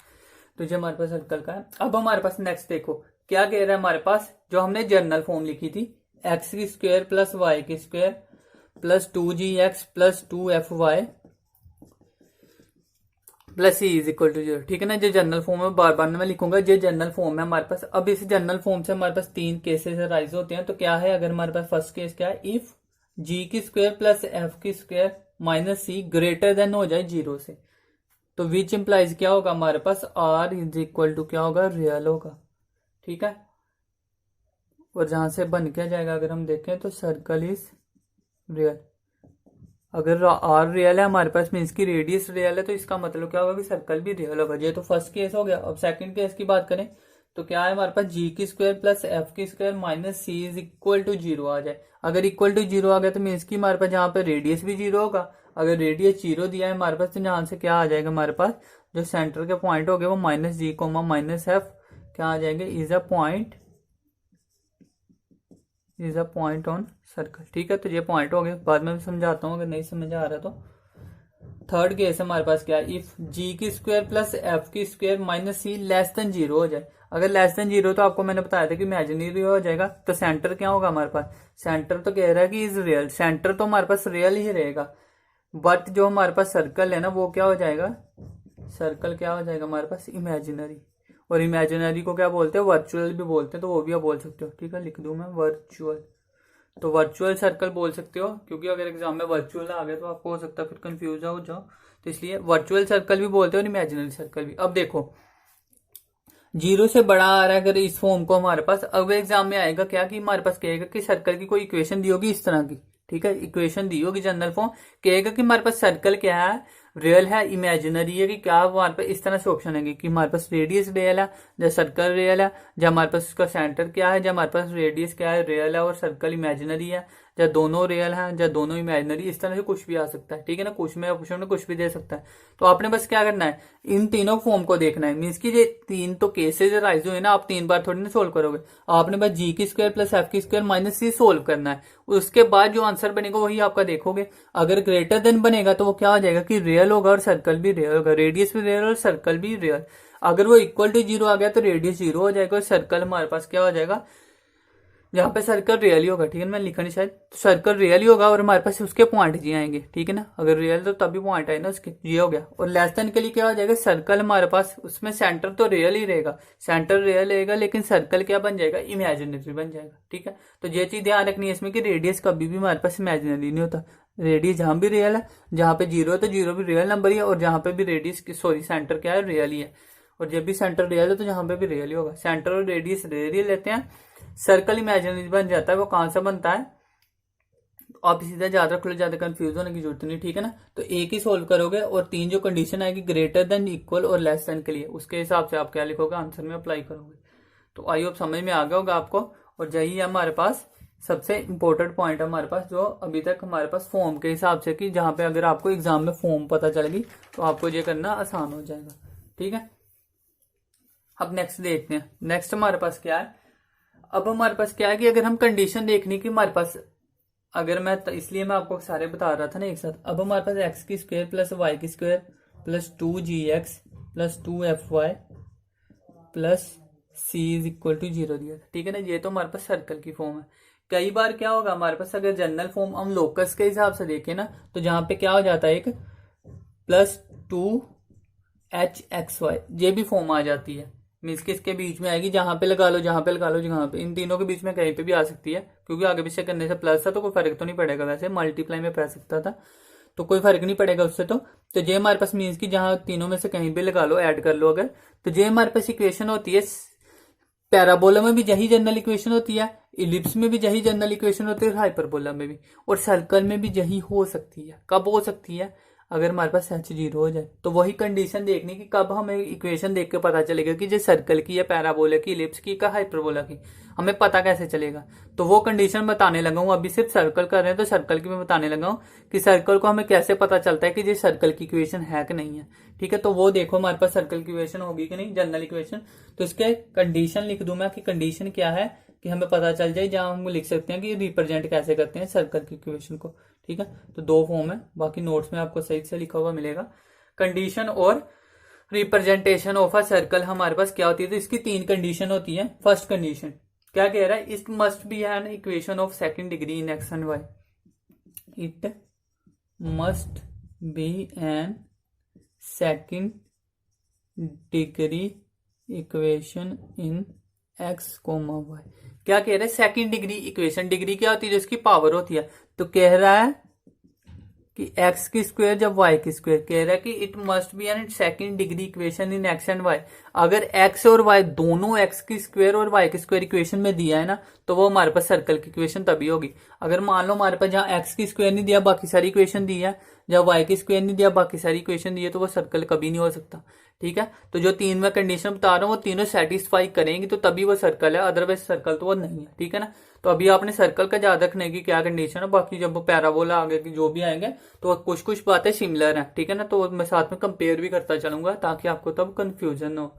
तो ये हमारे पास सर्कल का है। अब हमारे पास नेक्स्ट देखो क्या कह रहा है हमारे पास, जो हमने जनरल फॉर्म लिखी थी, एक्स की स्क्वायर प्लस वाई की square plus 2gx plus 2fy plus c is equal to 0, ठीक है ना। जो जनरल फॉर्म है बार बार मैं लिखूंगा, जो जनरल फॉर्म है हमारे पास। अब इस जनरल फॉर्म से हमारे पास 3 केसेस राइज होते हैं। तो क्या है, अगर हमारे पास फर्स्ट केस क्या है, इफ g की स्क्वायर प्लस f की स्क्वायर माइनस सी ग्रेटर देन हो जाए 0 से, तो विच इंप्लाइज क्या होगा हमारे पास, r इज इक्वल टू क्या होगा, रियल होगा, ठीक है। और जहां से बन क्या जाएगा, अगर हम देखें तो सर्कल इज रियल। अगर आर रियल है हमारे पास, मीन्स की रेडियस रियल है, तो इसका मतलब क्या होगा कि सर्कल भी रियल होगा। ये तो फर्स्ट केस हो गया। अब सेकंड केस की बात करें तो क्या है हमारे पास, जी की स्क्वायर प्लस एफ की square minus C is equal to 0 आ जाए। अगर इक्वल टू 0 आ गया तो मीन्स की हमारे पास जहां पे रेडियस भी 0 होगा। अगर रेडियस 0 दिया है हमारे पास, तो जहां से क्या आ जाएगा हमारे पास, जो सेंटर के पॉइंट हो गए वो माइनस जी कोमा माइनस एफ क्या आ जाएंगे, is a point on circle, ठीक है। तो ये पॉइंट हो गए, बाद में समझाता हूँ अगर नहीं समझ आ रहा तो। थर्ड केस हमारे पास क्या है, इफ जी की स्क्वायर प्लस एफ की स्क्वायर माइनस सी लेस देन 0 हो जाए। अगर लेस देन 0 तो आपको मैंने बताया था कि इमेजिनरी हो जाएगा। तो सेंटर क्या होगा हमारे पास, सेंटर तो कह रहा है कि इज रियल, सेंटर तो हमारे पास रियल ही रहेगा। बट जो हमारे पास सर्कल है ना वो क्या हो जाएगा, सर्कल क्या हो जाएगा हमारे पास इमेजिनरी। और इमेजिनरी को क्या बोलते हैं, वर्चुअल भी बोलते हैं, तो वो भी आप बोल सकते हो। ठीक है, लिख दूं मैं वर्चुअल। तो वर्चुअल सर्कल बोल सकते हो, क्योंकि अगर एग्जाम में वर्चुअल आ गया तो आपको हो सकता है फिर कंफ्यूज हो जाओ, तो इसलिए वर्चुअल सर्कल भी बोलते हो और इमेजिनरी सर्कल भी। अब देखो 0 से बड़ा आ रहा है अगर इस फॉर्म को हमारे पास, अब एग्जाम में आएगा क्या कि हमारे पास कहेगा कि सर्कल की कोई इक्वेशन दी होगी इस तरह की। ठीक है, इक्वेशन दी होगी जनरल फॉर्म, कहेगा कि हमारे पास सर्कल क्या है, रियल है, इमेजिनरी है, कि क्या हमारे पास इस तरह से ऑप्शन है कि हमारे पास रेडियस रियल है या सर्कल रियल है, या हमारे पास उसका सेंटर क्या है, या हमारे पास रेडियस क्या है, रियल है और सर्कल इमेजिनरी है, या दोनों रियल है या दोनों इमेजिनरी, इस तरह से कुछ भी आ सकता है। ठीक है ना, कुछ में ऑप्शन में कुछ भी दे सकता है। तो आपने बस क्या करना है, इन तीनों फॉर्म को देखना है। मीन्स की ये तीन तो केसेज राइज हुए ना, आप 3 बार थोड़ी ना सोल्व करोगे, आपने बस जी की स्क्वायर प्लस एफ की स्क्वायर माइनस सी सोल्व करना है। उसके बाद जो आंसर बनेगा वही आपका देखोगे। अगर ग्रेटर देन बनेगा तो वो क्या हो जाएगा कि रियल होगा और सर्कल भी रियल होगा, रेडियस भी रियल और सर्कल भी रियल। अगर वो इक्वल टू 0 आ गया तो रेडियस 0 हो जाएगा और सर्कल हमारे पास क्या हो जाएगा, जहां पे सर्कल रियल ही होगा। ठीक है, मैं लिखा नहीं शायद, तो सर्कल रियल ही होगा और हमारे पास उसके पॉइंट जी आएंगे। ठीक है ना, अगर रियल तो तभी पॉइंट आए ना उसके, ये हो गया। और लेस देन के लिए क्या हो जाएगा, सर्कल हमारे पास उसमें सेंटर तो रियल ही रहेगा, सेंटर रियल रहेगा, लेकिन सर्कल क्या बन जाएगा, इमेजिनरी बन जाएगा। ठीक है, तो ये चीज ध्यान रखनी है इसमें कि रेडियस कभी भी हमारे पास इमेजिनरी नहीं होता। रेडियस जहां भी रियल है, जहां पे 0 है तो 0 भी रियल नंबर ही है, और जहां पे भी रेडियस सॉरी सेंटर क्या है, रियल ही है। और जब भी सेंटर रियल है तो जहां पे भी रियल ही होगा। सेंटर और रेडियस रियल लेते हैं, सर्कल इमेजिनरी बन जाता है। वो कहां से बनता है, आप सीधा याद रख लो, ज्यादा कंफ्यूज होने की जरूरत नहीं। ठीक है ना, तो एक ही सोल्व करोगे और 3 जो कंडीशन आएगी ग्रेटर देन, इक्वल और लेस देन के लिए, उसके हिसाब से आप क्या लिखोगे, आंसर में अप्लाई करोगे। तो आई होप समझ में आ गया होगा आपको। और यही है हमारे पास सबसे इंपॉर्टेंट पॉइंट है हमारे पास, जो अभी तक हमारे पास फॉर्म के हिसाब से, कि जहां पे अगर आपको एग्जाम में फॉर्म पता चलेगी तो आपको ये करना आसान हो जाएगा। ठीक है, अब नेक्स्ट देखते हैं। नेक्स्ट हमारे पास क्या है, अब हमारे पास क्या है कि अगर हम कंडीशन देखने की हमारे पास, अगर मैं इसलिए मैं आपको सारे बता रहा था ना एक साथ। अब हमारे पास एक्स की स्क्वायर प्लस वाई की square plus 2gx plus 2fy plus c is equal to 0 दिया था। ठीक है ना, ये तो हमारे पास सर्कल की फॉर्म है। कई बार क्या होगा हमारे पास, अगर जनरल फॉर्म हम लोकस के हिसाब से देखें ना, तो जहां पे क्या हो जाता है, एक प्लस 2hxy ये भी फॉर्म आ जाती है। मीन्स कि इसके बीच में आएगी, जहां पे लगा लो, जहां पे लगा लो, जहां पे, इन तीनों के बीच में कहीं पे भी आ सकती है, क्योंकि आगे पीछे करने से प्लस था तो कोई फर्क तो नहीं पड़ेगा। वैसे मल्टीप्लाई में पड़ सकता था तो कोई फर्क नहीं पड़ेगा उससे। तो ये हमारे पास मीन्स की जहां तीनों में से कहीं भी लगा लो, ऐड कर लो अगर, तो ये हमारे पास इक्वेशन होती है। पैराबोला में भी यही जनरल इक्वेशन होती है, इलिप्स में भी यही जनरल इक्वेशन होती है, और हाइपरबोला में भी, और सर्कल में भी यही हो सकती है। कब हो सकती है, अगर हमारे पास h0 हो जाए। तो वही कंडीशन देखने की, कब हमें इक्वेशन देख के पता चलेगा कि जो सर्कल की या पैराबोला की, इलिप्स की का हाइपरबोला की, हमें पता कैसे चलेगा। तो वो कंडीशन बताने लगा हूं। अभी सिर्फ सर्कल कर रहे हैं तो सर्कल की मैं बताने लगा हूं कि सर्कल को हमें कैसे पता चलता है कि ये सर्कल की इक्वेशन है कि नहीं है। ठीक है, तो वो देखो हमारे पास सर्कल की इक्वेशन होगी कि नहीं, जनरल इक्वेशन। तो इसके कंडीशन लिख दूं मैं कि कंडीशन क्या है, कि हमें पता चल जाए, जहां हम लिख सकते हैं कि रिप्रेजेंट कैसे करते हैं सर्कल की इक्वेशन को। ठीक है, तो 2 फॉर्म है, बाकी नोट्स में आपको सही से लिखा हुआ मिलेगा। कंडीशन और रिप्रेजेंटेशन ऑफ अ सर्कल हमारे पास क्या होती है, तो इसकी 3 कंडीशन होती है। फर्स्ट कंडीशन क्या कह रहा है, it must be an equation of second degree in x and y. It must be an second degree equation in x comma y. क्या कह रहा है, सेकंड डिग्री इक्वेशन। डिग्री क्या होती है, जिसकी पावर होती है। तो कह रहा है कि एक्स की स्क्वायर जब वाई की स्क्वायर, कह रहा है कि it must be an second degree equation in x and y. अगर एक्स और वाई दोनों एक्स की स्क्वायर और वाई की स्क्वायर इक्वेशन में दिया है ना, तो वो हमारे पास सर्कल की इक्वेशन तभी होगी। अगर मान लो हमारे पास जहां एक्स की स्क्वायर नहीं दिया, बाकी सारी इक्वेशन दी है, जब वाई की स्क्वायर नहीं दिया, बाकी सारी इक्वेशन दी है, तो वो सर्कल कभी नहीं हो सकता। ठीक है, तो जो 3 मैं कंडीशन बता रहा हूँ वो तीनों सेटिस्फाई करेंगी तो तभी वो सर्कल है, अदरवाइज सर्कल तो वो नहीं है। ठीक है ना, तो अभी आपने सर्कल का याद रखने की क्या कंडीशन है, बाकी जब पैराबोला आगे की जो भी आएंगे तो कुछ कुछ बातें सिमिलर हैं। ठीक है ना, तो मैं साथ में कंपेयर भी करता चलूंगा ताकि आपको तब कंफ्यूजन न हो।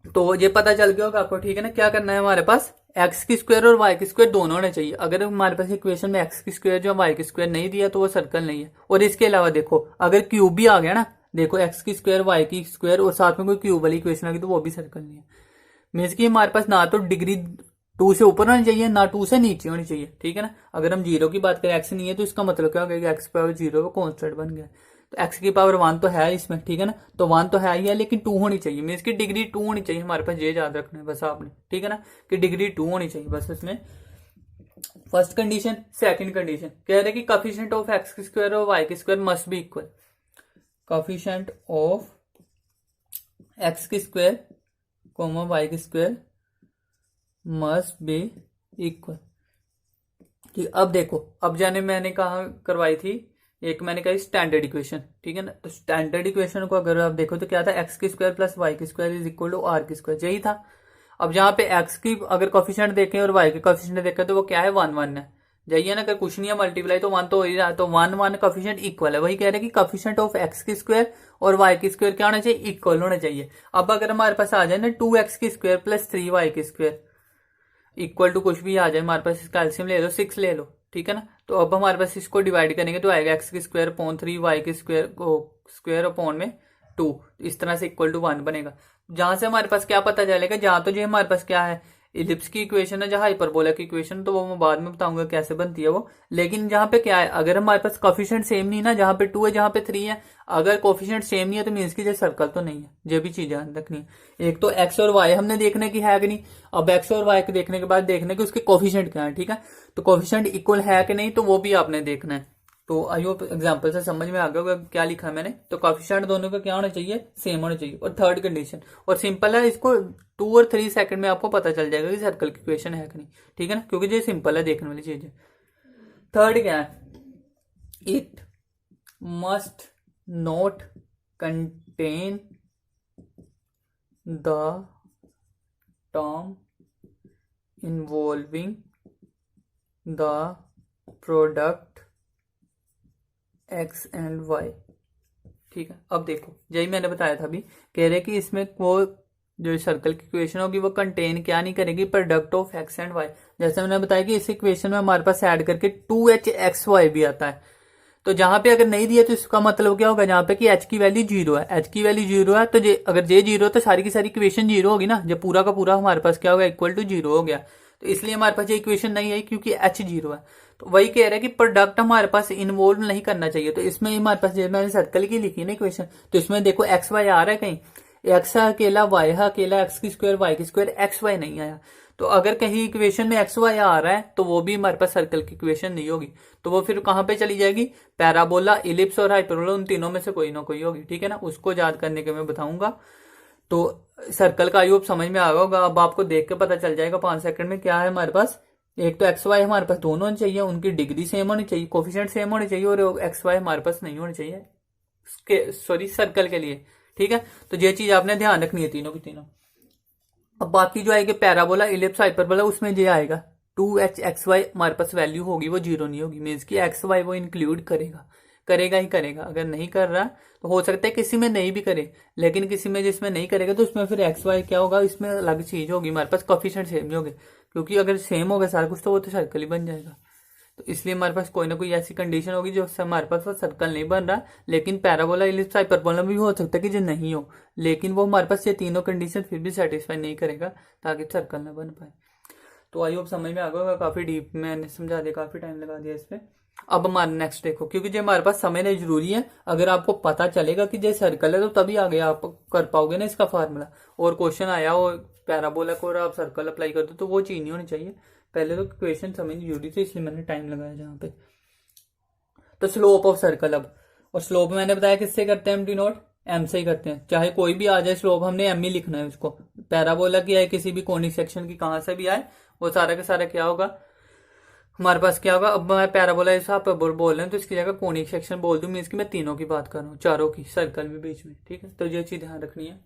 तो ये पता चल गया होगा आपको। ठीक है ना, क्या करना है, हमारे पास एक्स की स्क्वायर और वाई की स्क्वायर दोनों होने चाहिए। अगर हमारे पास इक्वेशन में एक्स की स्क्वायर जो वाई की स्क्वायर नहीं दिया तो वो सर्कल नहीं है। और इसके अलावा देखो, अगर क्यूब भी आ गया ना, देखो एक्स की स्क्वायर वाई की स्क्वायर और साथ में कोई क्यूब वाली इक्वेशन आ गई तो वो भी सर्कल नहीं है। मीन्स कि हमारे पास ना तो डिग्री 2 से ऊपर होनी चाहिए ना 2 से नीचे होनी चाहिए, ठीक है ना। अगर हम जीरो की बात करें, एक्स नहीं है तो इसका मतलब क्या हो गया, एक्स पावर जीरो वो कॉन्स्टेंट बन गया। तो एक्स की पावर 1 तो है इसमें, ठीक है ना, तो 1 तो है ही है, लेकिन 2 होनी चाहिए। मीन्स की डिग्री 2 होनी चाहिए हमारे पास, ये याद रखना है बस आपने, ठीक है ना, कि डिग्री 2 होनी चाहिए बस इसमें। First condition. सेकंड कंडीशन कह रहे हैं कि कोफिशिएंट ऑफ एक्स की स्क्वायर और वाई की square must be equal. Coefficient of x की स्क्वायर कोमा वाई की स्क्वायर मस्ट बी इक्वल। ठीक, अब देखो, अब जाने मैंने कहा करवाई थी, एक मैंने कही स्टैंडर्ड इक्वेशन, ठीक है ना। तो स्टैंडर्ड इक्वेशन को अगर आप देखो तो क्या था, एक्स की स्क्वायर प्लस वाई की square is equal to r की स्क्वायर, यही था। अब जहां पे एक्स की अगर कोफिशिएंट देखें और वाई के कोफिशिएंट देखें तो वो क्या है, 1 1 है, जाइए ना, अगर कुछ नहीं है मल्टीप्लाई तो 1 तो हो ही रहा है, तो 1 1 कोफिशिएंट इक्वल है। वही कह रहे हैं कि कोफिशिएंट ऑफ एक्स की स्क्वायर और वाई की स्क्वायर क्या होना चाहिए, इक्वल होना चाहिए। अब अगर हमारे पास आ जाए ना 2x की स्क्वायर प्लस 3y की स्क्वायर इक्वल टू कुछ भी आ जाए हमारे पास, इसका एलसीएम ले लो 6 ले लो, ठीक है ना। तो अब हमारे पास इसको डिवाइड करेंगे तो आएगा एक्स की स्क्वायर अपॉन 3 वाई की स्क्वायर को स्क्वायर अपॉन में 2, इस तरह से इक्वल टू 1 बनेगा। जहां से हमारे पास क्या पता चलेगा, जहां तो जो हमारे पास क्या है, इलिप्स की इक्वेशन है, जहां हाइपरबोला की इक्वेशन, तो वो मैं बाद में बताऊंगा कैसे बनती है वो। लेकिन जहां पे क्या है, अगर हमारे पास कोफिशिएंट सेम नहीं ना, जहां पे 2 है जहां पे 3 है, अगर कोफिशिएंट सेम नहीं है तो मीन्स की जो सर्कल तो नहीं है। ये भी चीज ध्यान रखनी है। एक तो एक्स और वाई हमने देखने की है कि नहीं, अब एक्स और वाई के देखने के बाद देखने की उसके कोफिशिएंट क्या है, ठीक है। तो कोफिशिएंट इक्वल है कि नहीं तो वो भी आपने देखना है। तो आई होप एग्जाम्पल से समझ में आ गया होगा क्या लिखा है मैंने। तो कोफिशिएंट दोनों का क्या होना चाहिए, सेम होना चाहिए। और थर्ड कंडीशन, और सिंपल है, इसको 2 और 3 सेकंड में आपको पता चल जाएगा कि सर्कल की इक्वेशन है कि नहीं, ठीक है ना, क्योंकि ये सिंपल है, देखने वाली चीज है। थर्ड क्या है, it must not contain the term involving the product x and y, ठीक है। अब देखो, यही मैंने बताया था अभी, कह रहे कि इसमें वो जो सर्कल की इक्वेशन होगी वो कंटेन क्या नहीं करेगी, product of x and y. जैसे मैंने बताया कि इस इक्वेशन में हमारे पास ऐड करके 2hxy भी आता है। तो जहां पे अगर नहीं दिया तो इसका मतलब क्या होगा, जहां पे कि h की वैल्यू 0 है, h की वैल्यू 0 है, तो अगर j 0 है तो सारी की सारी इक्वेशन 0 होगी ना, जब पूरा का पूरा हमारे पास क्या होगा, इक्वल टू 0 हो गया। तो इसलिए हमारे पास ये इक्वेशन नहीं आई क्योंकि h 0 है। तो वही कह रहा है कि प्रोडक्ट हमारे पास इन्वॉल्व नहीं करना चाहिए। तो इसमें हमारे पास मैंने सर्कल की लिखी ना इक्वेशन, तो इसमें देखो एक्स वाई आ रहा है कहीं, एक्स अकेला, वाई अकेला, एक्स की स्क्वायर वाई की स्क्वायर, एक्स वाई नहीं आया। तो अगर कहीं इक्वेशन में एक्स वाई आ रहा है तो वो भी हमारे पास सर्कल की इक्वेशन नहीं होगी। तो वो फिर कहां पे चली जाएगी, पैराबोला, इलिप्स और हाइपरबोला, उन तीनों में से कोई ना कोई होगी, ठीक है ना। उसको याद करने के मैं बताऊंगा। तो सर्कल का आयु समझ में आ गया होगा। अब आपको देख के पता चल जाएगा 5 सेकंड में क्या है हमारे पास। एक तो एक्स वाई हमारे पास दोनों होने चाहिए, उनकी डिग्री सेम होनी चाहिए, कोफिशिएंट सेम होने चाहिए, और एक्स वाई हमारे पास नहीं होने चाहिए सॉरी सर्कल के लिए, ठीक है। तो ये चीज आपने ध्यान रखनी है तीनों की तीनों। अब बाकी जो आएगी पैराबोला, इलिप्स, हाइपरबोला, उसमें ये आएगा 2hxy हमारे पास वैल्यू होगी वो 0 नहीं होगी। मीन्स की एक्स वाई वो इंक्लूड करेगा, करेगा ही करेगा। अगर नहीं कर रहा तो हो सकता है किसी में नहीं भी करे, लेकिन किसी में जिसमें नहीं करेगा तो उसमें फिर एक्स वाई क्या होगा, इसमें अलग चीज होगी हमारे पास, कोफिशिएंट सेम नहीं होंगे। क्योंकि अगर सेम होगा सारा कुछ तो वो तो सर्कल ही बन जाएगा। तो इसलिए हमारे पास कोई ना कोई ऐसी कंडीशन होगी जो हमारे पास वो सर्कल नहीं बन रहा। लेकिन पैराबोला, इलिप्स, हाइपरबोला भी हो सकता है कि जो नहीं हो, लेकिन वो हमारे पास ये तीनों कंडीशन फिर भी सेटिस्फाई नहीं करेगा ताकि सर्कल ना बन पाए। तो आई होप समझ में आ गया, काफी डीप मैंने समझा दिया, काफी टाइम लगा दिया इस पे। अब हमारा नेक्स्ट देखो, क्योंकि जो हमारे पास समझना जरूरी है। अगर आपको पता चलेगा कि जो सर्कल है तो तभी आगे आप कर पाओगे ना इसका फार्मूला। और क्वेश्चन आया हो पैराबोला को और आप सर्कल अप्लाई कर दो तो वो चीज नहीं होनी चाहिए। पहले तो क्वेश्चन समझनी जरूरी थी, इसलिए मैंने टाइम लगाया जहां पे। तो स्लोप ऑफ सर्कल अब, और स्लोप मैंने बताया किससे करते हैं हम डिनोट, एम से ही करते हैं। चाहे कोई भी आ जाए स्लोप, हमने एम ही लिखना है उसको। पैराबोला की आए, किसी भी कोनिक सेक्शन की कहां से भी आए, वो सारा का सारा क्या होगा हमारे पास, क्या होगा। अब मैं पैराबोला हिसाब पर बोल रहे हैं तो इसकी जगह कोनिक सेक्शन बोल दूं, मीन्स की मैं तीनों की बात कर रहा हूँ, चारों की, सर्कल भी बीच में, ठीक है। तो ये चीज ध्यान रखनी है।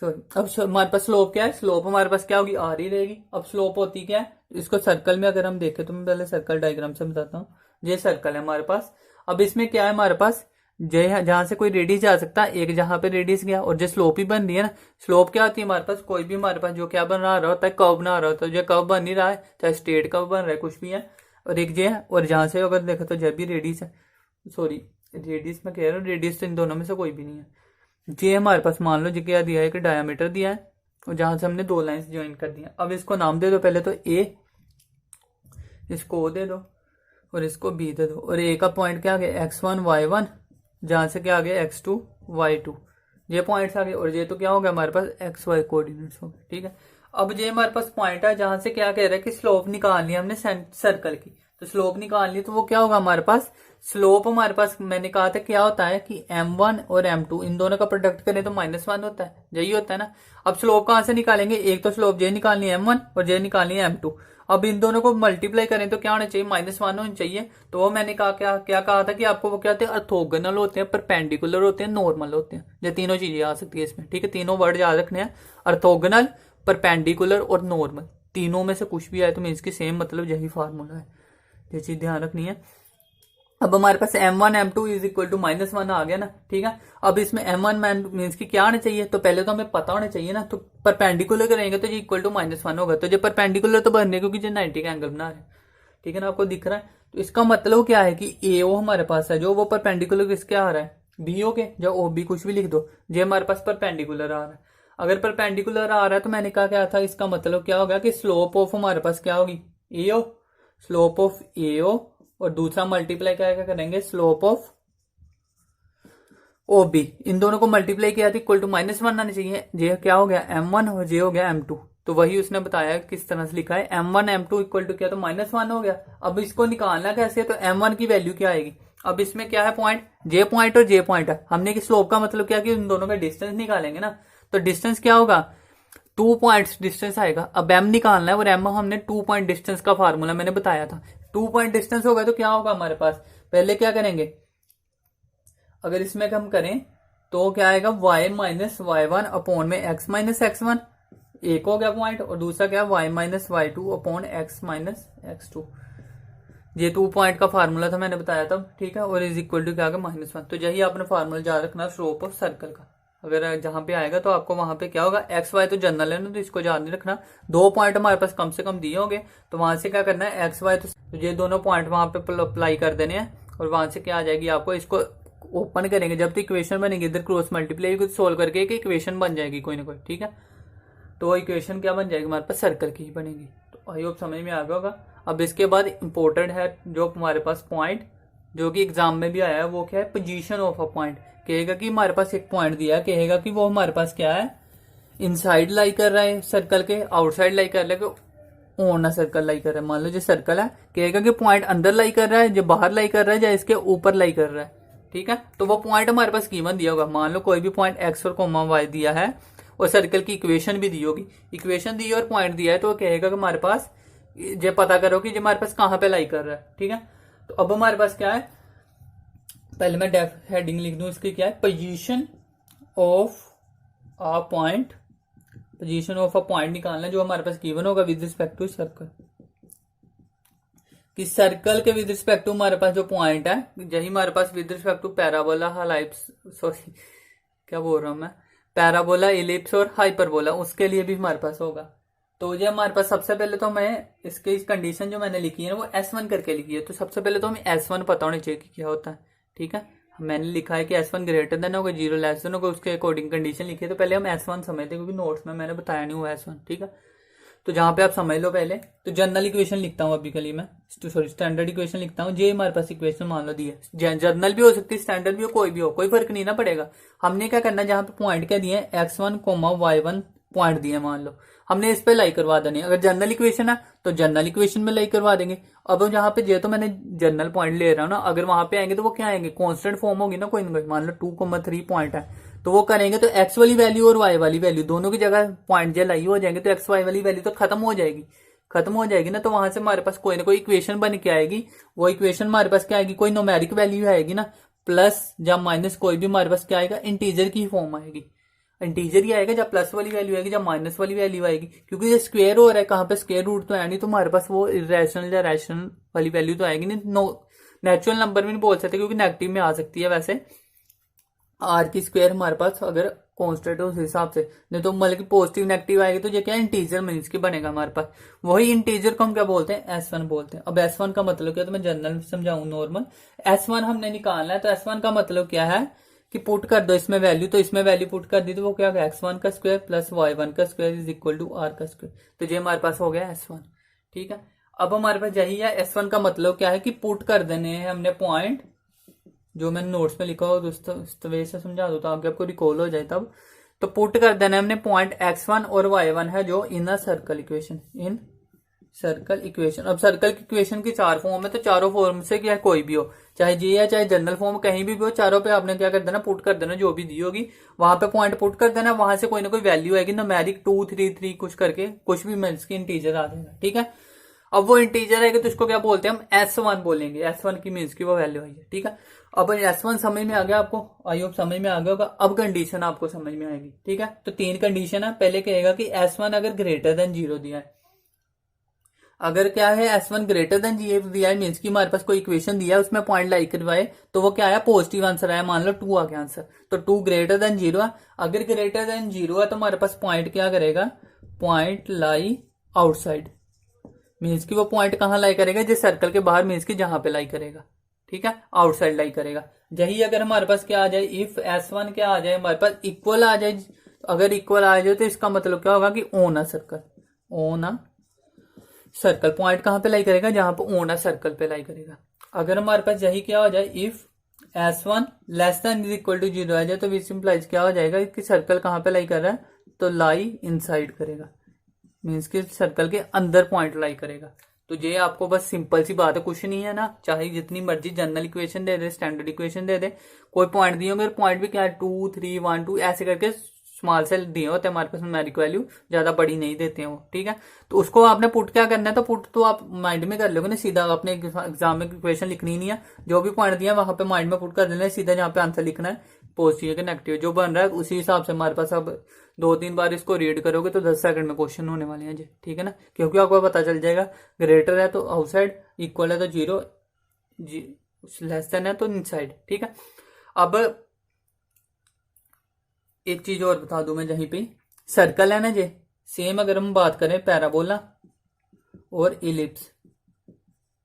सॉरी, अब हमारे पास स्लोप क्या है, स्लोप हमारे पास क्या होगी, आर ही रहेगी। अब स्लोप होती क्या है, इसको सर्कल में अगर हम देखें तो मैं पहले सर्कल डायग्राम से बताता हूँ। ये सर्कल है हमारे पास। अब इसमें क्या है हमारे पास, जहां से कोई रेडियस जा सकता है, एक जहां पे रेडियस गया, और जो स्लोप ही बन रही है ना। स्लोप क्या होती है हमारे पास, कोई भी हमारे पास जो क्या बना रहा होता है, कर्व बना रहा होता है। जो कर्व बन नहीं रहा है, चाहे स्ट्रेट कर्व बन रहा है, कुछ भी है, और एक जो है, और जहां से अगर देखो तो जब भी रेडियस है, सॉरी रेडियस में कह रहा हूँ, रेडियस तो इन दोनों में से कोई भी नहीं है। जे हमारे पास मान लो जी क्या दिया है कि डायमीटर दिया है और जहां से हमने दो लाइंस ज्वाइन कर दी है। अब इसको नाम दे दो पहले तो ए, इसको ओ दे दो और इसको बी दे दो। और ए का पॉइंट क्या आ गया x1 y1, जहां से क्या आ गया x2 y2, ये पॉइंट्स आ गए। और ये तो क्या हो गया हमारे पास xy कोऑर्डिनेट्स हो गए, ठीक है। अब ये हमारे पास पॉइंट है जहां से क्या कह रहा है कि स्लोप निकालनी है हमने सर्कल की। तो स्लोप निकालनी तो वो क्या होगा हमारे पास, स्लोप हमारे पास मैंने कहा था क्या होता है कि m1 और m2 इन दोनों का प्रोडक्ट करें तो -1 होता है, यही होता है ना। अब स्लोप कहां से निकालेंगे, एक तो स्लोप ये निकालनी है m1 और ये निकालनी है m2। अब इन दोनों को मल्टीप्लाई करें तो क्या होना चाहिए, -1 होना चाहिए। तो वो मैंने कहा क्या कहा था कि आपको वो क्या होते हैं, ऑर्थोगोनल होते हैं, परपेंडिकुलर होते हैं, नॉर्मल होते हैं। ये तीनों चीजें आ सकती है इसमें, ठीक है। तीनों वर्ड याद रखने हैं, ऑर्थोगोनल, परपेंडिकुलर और नॉर्मल। तीनों में से कुछ भी आए तो मीन्स की सेम मतलब यही फार्मूला है, ये चीज ध्यान रखनी है। अब हमारे पास m1 m2 is equal to -1 आ गया ना, ठीक है। अब इसमें m1 मीन्स की क्या आना चाहिए, तो पहले तो हमें पता होना चाहिए ना। तो परपेंडिकुलर करेंगे तो ये इक्वल टू -1 होगा। तो जो परपेंडिकुलर तो बन रहे क्योंकि जो 90 का एंगल बना रहे हैं, ठीक है ना, आपको दिख रहा है। तो इसका मतलब क्या है कि AO हमारे पास है जो वो परपेंडिकुलर किसके आ रहा है, BO के, जो OB कुछ भी लिख दो, जो हमारे पास परपेंडिकुलर आ रहा है। अगर परपेंडिकुलर आ रहा है तो मैंने कहा क्या था, इसका मतलब क्या होगा कि स्लोप ऑफ हमारे पास क्या होगी, AO, स्लोप ऑफ AO, और दूसरा मल्टीप्लाई क्या करेंगे, स्लोप ऑफ OB। इन दोनों को मल्टीप्लाई किया तो इक्वल टू -1 आना चाहिए। ये क्या हो गया m1 और ये हो गया m2। तो वही उसने बताया किस तरह से लिखा है, m1 m2 इक्वल टू क्या, तो -1 हो गया। अब इसको निकालना कैसे, तो m1 की वैल्यू क्या आएगी। अब इसमें क्या है पॉइंट, जे पॉइंट और जे पॉइंट है। हमने कि स्लोप का मतलब क्या कि इन दोनों का डिस्टेंस निकालेंगे ना। तो डिस्टेंस क्या होगा, 2 पॉइंट्स डिस्टेंस आएगा। अब m निकालना है और m हमने 2 पॉइंट डिस्टेंस का फार्मूला मैंने बताया था। 2 पॉइंट डिस्टेंस होगा तो क्या होगा हमारे पास, पहले क्या करेंगे, अगर इसमें हम करें तो क्या आएगा, y माइनस y1 अपॉन में x माइनस x1, एक हो गया पॉइंट। और दूसरा क्या, y minus y2 upon x minus x2। ये 2 पॉइंट का फार्मूला था मैंने बताया था, ठीक है। और इज इक्वल टू क्या आ गया -1। तो यही आपने फार्मूला याद रखना स्लोप ऑफ सर्कल का। अगर जहां पे आएगा तो आपको वहां पे क्या होगा, एक्स वाई तो जनरल है ना, तो इसको याद नहीं रखना। 2 पॉइंट हमारे पास कम से कम दिए होंगे, तो वहां से क्या करना है, एक्स वाई तो ये दोनों पॉइंट वहां पे अप्लाई कर देने हैं। और वहां से क्या आ जाएगी, आपको इसको ओपन करेंगे जब तक इक्वेशन बनेगी, इधर क्रॉस मल्टीप्लाई कुछ सोल्व करके एक इक्वेशन बन जाएगी कोई ना कोई, ठीक है। तो वो इक्वेशन क्या बन जाएगी हमारे पास, सर्कल की ही बनेगी। तो आई होप समझ में आ गया होगा। अब इसके बाद इंपॉर्टेंट है जो हमारे पास पॉइंट, जो कि एग्जाम में भी आया है, वो क्या है, पोजीशन ऑफ अ पॉइंट। कहेगा कि हमारे पास एक पॉइंट दिया है, कहेगा कि वो हमारे पास क्या है, इनसाइड लाई कर रहा है सर्कल के, आउटसाइड लाई कर रहा है, ऑन अ सर्कल लाई कर रहा है। मान लो जो सर्कल है, कहेगा कि पॉइंट अंदर लाई कर रहा है, जो बाहर लाई कर रहा है, या इसके ऊपर लाई कर रहा है, ठीक है। तो वो पॉइंट हमारे पास गिवन दिया होगा। मान लो कोई भी पॉइंट एक्स और कोमा वाई दिया है और सर्कल की इक्वेशन भी दी होगी, इक्वेशन दी और पॉइंट दिया है, तो वो कहेगा कि हमारे पास ये पता करो कि हमारे पास कहां पे लाई कर रहा है, ठीक है। तो अब हमारे पास क्या है, पहले मैं हेडिंग लिख दूं इसकी, क्या है, position of a point. Position of a point निकालना जो हमारे पास गिवन होगा विद रिस्पेक्ट टू सर्कल, कि सर्कल के विद रिस्पेक्ट टू हमारे पास जो पॉइंट है, यही हमारे पास विद रिस्पेक्ट टू पैराबोला, हाइलाइप्स, सॉरी क्या बोल रहा हूं मैं, पैराबोला, इलिप्स और हाइपरबोला, उसके लिए भी हमारे पास होगा। तो ये हमारे पास सबसे पहले तो मैं इसकी कंडीशन जो मैंने लिखी है वो S1 करके लिखी है। तो सबसे पहले तो हमें S1 पता होना चाहिए कि क्या होता है, ठीक है। मैंने लिखा है कि S1 ग्रेटर देन होगा, 0 लेस देन होगा, उसके अकॉर्डिंग कंडीशन लिखी है। तो पहले हम S1 समझते हैं, क्योंकि नोट्स में मैंने बताया नहीं हुआ S1, ठीक है। तो जहां पे आप समझ लो पहले, तो जनरल इक्वेशन लिखता हूँ अभी के लिए मैं, सॉरी स्टैंडर्ड इक्वेशन लिखता हूँ। ये हमारे पास इक्वेशन मान लो दी है, जनरल भी हो सकती है, स्टैंडर्ड भी हो, कोई भी हो, कोई फर्क नहीं ना पड़ेगा। हमने क्या करना है, जहां पे पॉइंट क्या दिए, x1, y1 पॉइंट दिए, मान लो हमने इस पे लाई करवा देनी है। अगर जनरल इक्वेशन है तो जनरल इक्वेशन में लाई करवा देंगे। अब जहां पे जो तो मैंने जनरल पॉइंट ले रहा हूँ ना, अगर वहां पे आएंगे तो वो क्या आएंगे, कांस्टेंट फॉर्म होगी ना कोई ना कोई। मान लो 2,3 पॉइंट है, तो वो करेंगे तो एक्स वाली वैल्यू और वाई वाली वैल्यू दोनों की जगह पॉइंट जो लाई हो जाएंगे, तो एक्स वाई वाली वैल्यू तो खत्म हो जाएगी ना। तो वहां से हमारे पास कोई ना कोई इक्वेशन बन के आएगी। वो इक्वेशन हमारे पास क्या आएगी, कोई न्यूमेरिक वैल्यू आएगी ना, प्लस या माइनस, कोई भी हमारे पास क्या आएगा, इंटीजर की फॉर्म आएगी। इंटीजर ही आएगा, जब प्लस वाली वैल्यू आएगी, जब माइनस वाली वैल्यू आएगी। क्योंकि ये स्क्वायर हो रहा है, कहां पे स्क्वायर रूट तो है नहीं, तो हमारे पास वो इरेशनल या रैशनल वाली वैल्यू तो आएगी नहीं। नेचुरल नंबर भी नहीं बोल सकते, क्योंकि नेगेटिव में आ सकती है। वैसे आर की स्क्वायर हमारे पास अगर कांस्टेंट उस हिसाब से, नहीं तो मतलब कि पॉजिटिव नेगेटिव आएगी तो ये क्या इंटीजर मीन्स की बनेगा हमारे पास। वही इंटीजर को हम क्या बोलते हैं, S1 बोलते हैं। अब S1 का मतलब क्या, तो मैं जनरल समझाऊं नॉर्मल। S1 हमने निकालना है, तो S1 का मतलब क्या है कि पुट कर दो इसमें वैल्यू, तो इसमें वैल्यू पुट कर दी तो वो क्या होगा, x1 का स्क्वायर प्लस y1 का square is equal to r का स्क्वायर। तो ये हमारे पास हो गया S1। ठीक है, अब हमारे पास यही है। S1 का मतलब क्या है कि पुट कर देने हैं हमने पॉइंट, जो मैंने नोट्स में लिखा हो उस वे से समझा दो ताकि आपको रिकॉल हो जाए तब। तो पुट कर देना हमने पॉइंट x1 और y1 है जो in a circle equation, in circle equation. अब सर्कल की इक्वेशन की 4 फॉर्म है, तो चारों फॉर्म से क्या कोई भी हो, चाहे जी है चाहे जनरल फॉर्म, कहीं भी हो, चारों पे आपने क्या कर देना, पुट कर देना, जो भी दी होगी वहां पे पॉइंट पुट कर देना, वहां से कोई ना कोई वैल्यू आएगी, न्यूमेरिक 2 3 3 कुछ करके कुछ भी मीन्स की इंटीजर आ जाएगा। ठीक है, अब वो इंटीजर है तो इसको क्या बोलते हैं, हम S1 बोलेंगे। S1 की मीन्स की वो वैल्यू आई है। ठीक है, अब S1 समझ में आ गया आपको, आई होप समझ में आ गया होगा। अब कंडीशन आपको समझ में आएगी। ठीक है, तो 3 कंडीशन है। पहले कहेगा कि S1 अगर ग्रेटर देन 0 दिया है, अगर क्या है S1 ग्रेटर देन 0 दिया है मीन्स की हमारे पास कोई इक्वेशन दिया है उसमें पॉइंट लाई करवाए, तो वो क्या आया, पॉजिटिव आंसर आया, मान लो 2 आ गया आंसर। तो 2 ग्रेटर देन 0 है। अगर ग्रेटर देन 0 है तो हमारे पास पॉइंट क्या करेगा, पॉइंट लाई आउटसाइड, मीन्स की वो पॉइंट कहां लाई करेगा, जिस सर्कल के बाहर, मीन्स की जहां पे लाई करेगा। ठीक है, आउटसाइड लाई करेगा। यही अगर हमारे पास क्या आ जाए, इफ S1 क्या आ जाए हमारे पास, इक्वल आ जाए। अगर इक्वल आ जाए तो इसका मतलब क्या होगा कि on a circle, on a circle, point कहां पे लाई करेगा, जहां पे ऑन अ सर्कल पे लाई करेगा। अगर हमारे पास यही क्या हो जाए, if S1 less than is equal to 0 आ जाए, तो विच इंप्लाइज क्या हो जाएगा कि सर्कल कहां पे लाई कर रहा है, तो लाई इनसाइड करेगा, मीन्स कि सर्कल के अंदर पॉइंट लाई करेगा। तो ये आपको बस सिंपल सी बात है, कुछ नहीं है ना, चाहे जितनी मर्जी जनरल इक्वेशन दे दे, स्टैंडर्ड इक्वेशन दे दे, कोई पॉइंट दिए होंगे, पॉइंट भी क्या है 2 3 1 2 ऐसे करके स्मॉल से दिए होते हैं हमारे पास, न्यूमेरिक वैल्यू ज्यादा बड़ी नहीं देते हैं वो। ठीक है, तो उसको आपने पुट क्या करना है, तो पुट तो आप माइंड में कर लोगे ना, सीधा अपने एग्जाम में इक्वेशन लिखनी नहीं है, जो भी पॉइंट दिया वहां पे माइंड में पुट कर देना है, सीधा जहां पे आंसर लिखना है, पॉजिटिव या नेगेटिव जो बन रहा है उसी हिसाब से हमारे पास। अब 2-3 बार इसको रीड करोगे तो 10 सेकंड में क्वेश्चन होने वाले हैं जी। ठीक है ना, क्योंकि आपको पता चल जाएगा, ग्रेटर है तो आउटसाइड, इक्वल है तो 0, लेस देन है तो इनसाइड। ठीक है, अब एक चीज और बता दूं मैं, जहीं पे सर्कल है ना जे, सेम अगर हम बात करें पैराबोला और इलिप्स,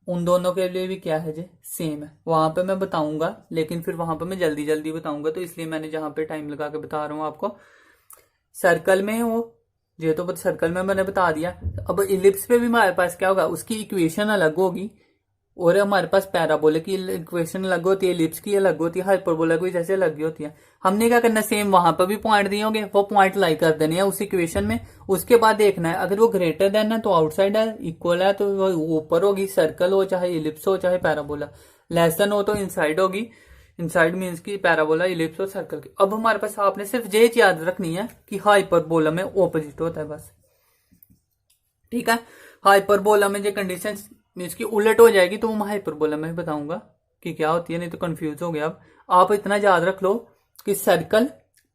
उन दोनों के लिए भी क्या है जे, सेम है। वहां पे मैं बताऊंगा, लेकिन फिर वहां पे मैं जल्दी जल्दी बताऊंगा, तो इसलिए मैंने जहां पे टाइम लगा के बता रहा हूं आपको। सर्कल में वो, ये तो सर्कल में मैंने बता दिया। अब इलिप्स पे भी हमारे पास क्या होगा, उसकी इक्वेशन अलग होगी, और हमारे पास पैराबोला की इक्वेशन अलग होती है, इलिप्स की अलग होती है, हाइपरबोला की जैसे अलग होती है। हमने क्या करना है, सेम वहां पर भी पॉइंट दिए होंगे, वो पॉइंट लाई कर देने हैं उस इक्वेशन में। उसके बाद देखना है, अगर वो ग्रेटर देन है तो आउटसाइड है, इक्वल है तो वो ऊपर होगी, सर्कल हो चाहे इलिप्स हो चाहे पैराबोला, लेस देन हो तो इनसाइड होगी, इनसाइड मीन्स की पैराबोला, इलिप्स और सर्कल की। अब हमारे पास आपने सिर्फ ये याद रखनी है कि हाइपरबोला में ऑपोजिट होता है बस। ठीक है, हाइपरबोला में जो कंडीशन मीन्स की उलट हो जाएगी, तो वो मैं हाइपरबोला में बताऊंगा कि क्या होती है, नहीं तो कंफ्यूज हो गया। अब आप इतना याद रख लो कि सर्कल,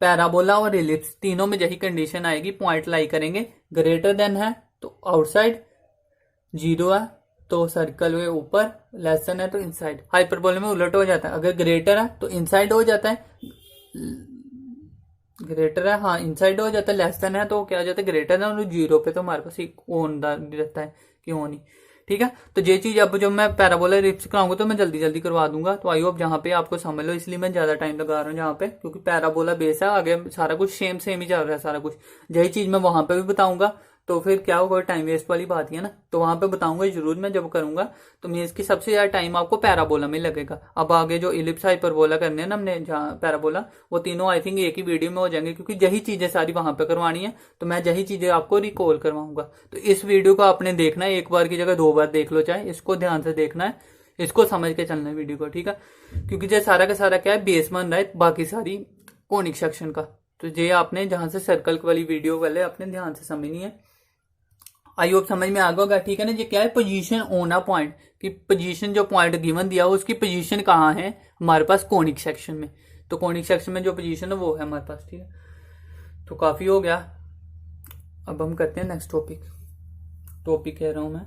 पैराबोला और इलिप्स तीनों में यही कंडीशन आएगी, पॉइंट लाई करेंगे, ग्रेटर देन है तो आउटसाइड, 0 है तो सर्कल के ऊपर, लेस देन है तो इनसाइड। हाइपरबोला में उलट हो जाता है, अगर ग्रेटर है तो इनसाइड हो जाता है, ग्रेटर है हाँ इनसाइड हो जाता है, लेस देन है तो क्या हो जाता है, ग्रेटर देन, और 0 पे तो हमारे पास एक ऑन रहता है कि ऑन ही। ठीक है, तो ये चीज अब जब मैं पैराबोला इलिप्स कराऊंगा तो मैं जल्दी जल्दी करवा दूंगा, तो आई होप जहां पे आपको समझ लो, इसलिए मैं ज्यादा टाइम लगा रहा हूँ जहां पे, क्योंकि पैराबोला बेस है, आगे सारा कुछ सेम सेम ही चल रहा है सारा कुछ। यही चीज मैं वहां पे भी बताऊंगा, तो फिर क्या होगा, टाइम वेस्ट वाली बात ही है ना, तो वहां पे बताऊंगा जरूर मैं जब करूंगा। तो मीन्स की सबसे ज्यादा टाइम आपको पैराबोला में लगेगा। अब आगे जो इलिप्स हाइपरबोला करने हैं ना हमने, जहाँ पैराबोला, वो तीनों आई थिंक एक ही वीडियो में हो जाएंगे, क्योंकि यही चीजें सारी वहां पे करवानी है, तो मैं यही चीजें आपको रिकॉल करवाऊंगा। तो इस वीडियो को आपने देखना है, एक बार की जगह 2 बार देख लो, चाहे इसको ध्यान से देखना है, इसको समझ के चलना है वीडियो को। ठीक है, क्योंकि ये सारा का सारा क्या है, बेस बन रहा है बाकी सारी कोनिक सेक्शन का। तो ये आपने जहां से सर्कल वाली वीडियो वाले अपने ध्यान से समझनी है। आई होप समझ में आ गया होगा। ठीक है ना, ये क्या है, पोजीशन ऑन अ पॉइंट, कि पोजीशन जो पॉइंट गिवन दिया हो उसकी पोजीशन कहाँ है हमारे पास कोनिक सेक्शन में, तो कोनिक सेक्शन में जो पोजीशन है वो है हमारे पास। ठीक है, तो काफी हो गया, अब हम करते हैं नेक्स्ट टॉपिक कह रहा हूं मैं,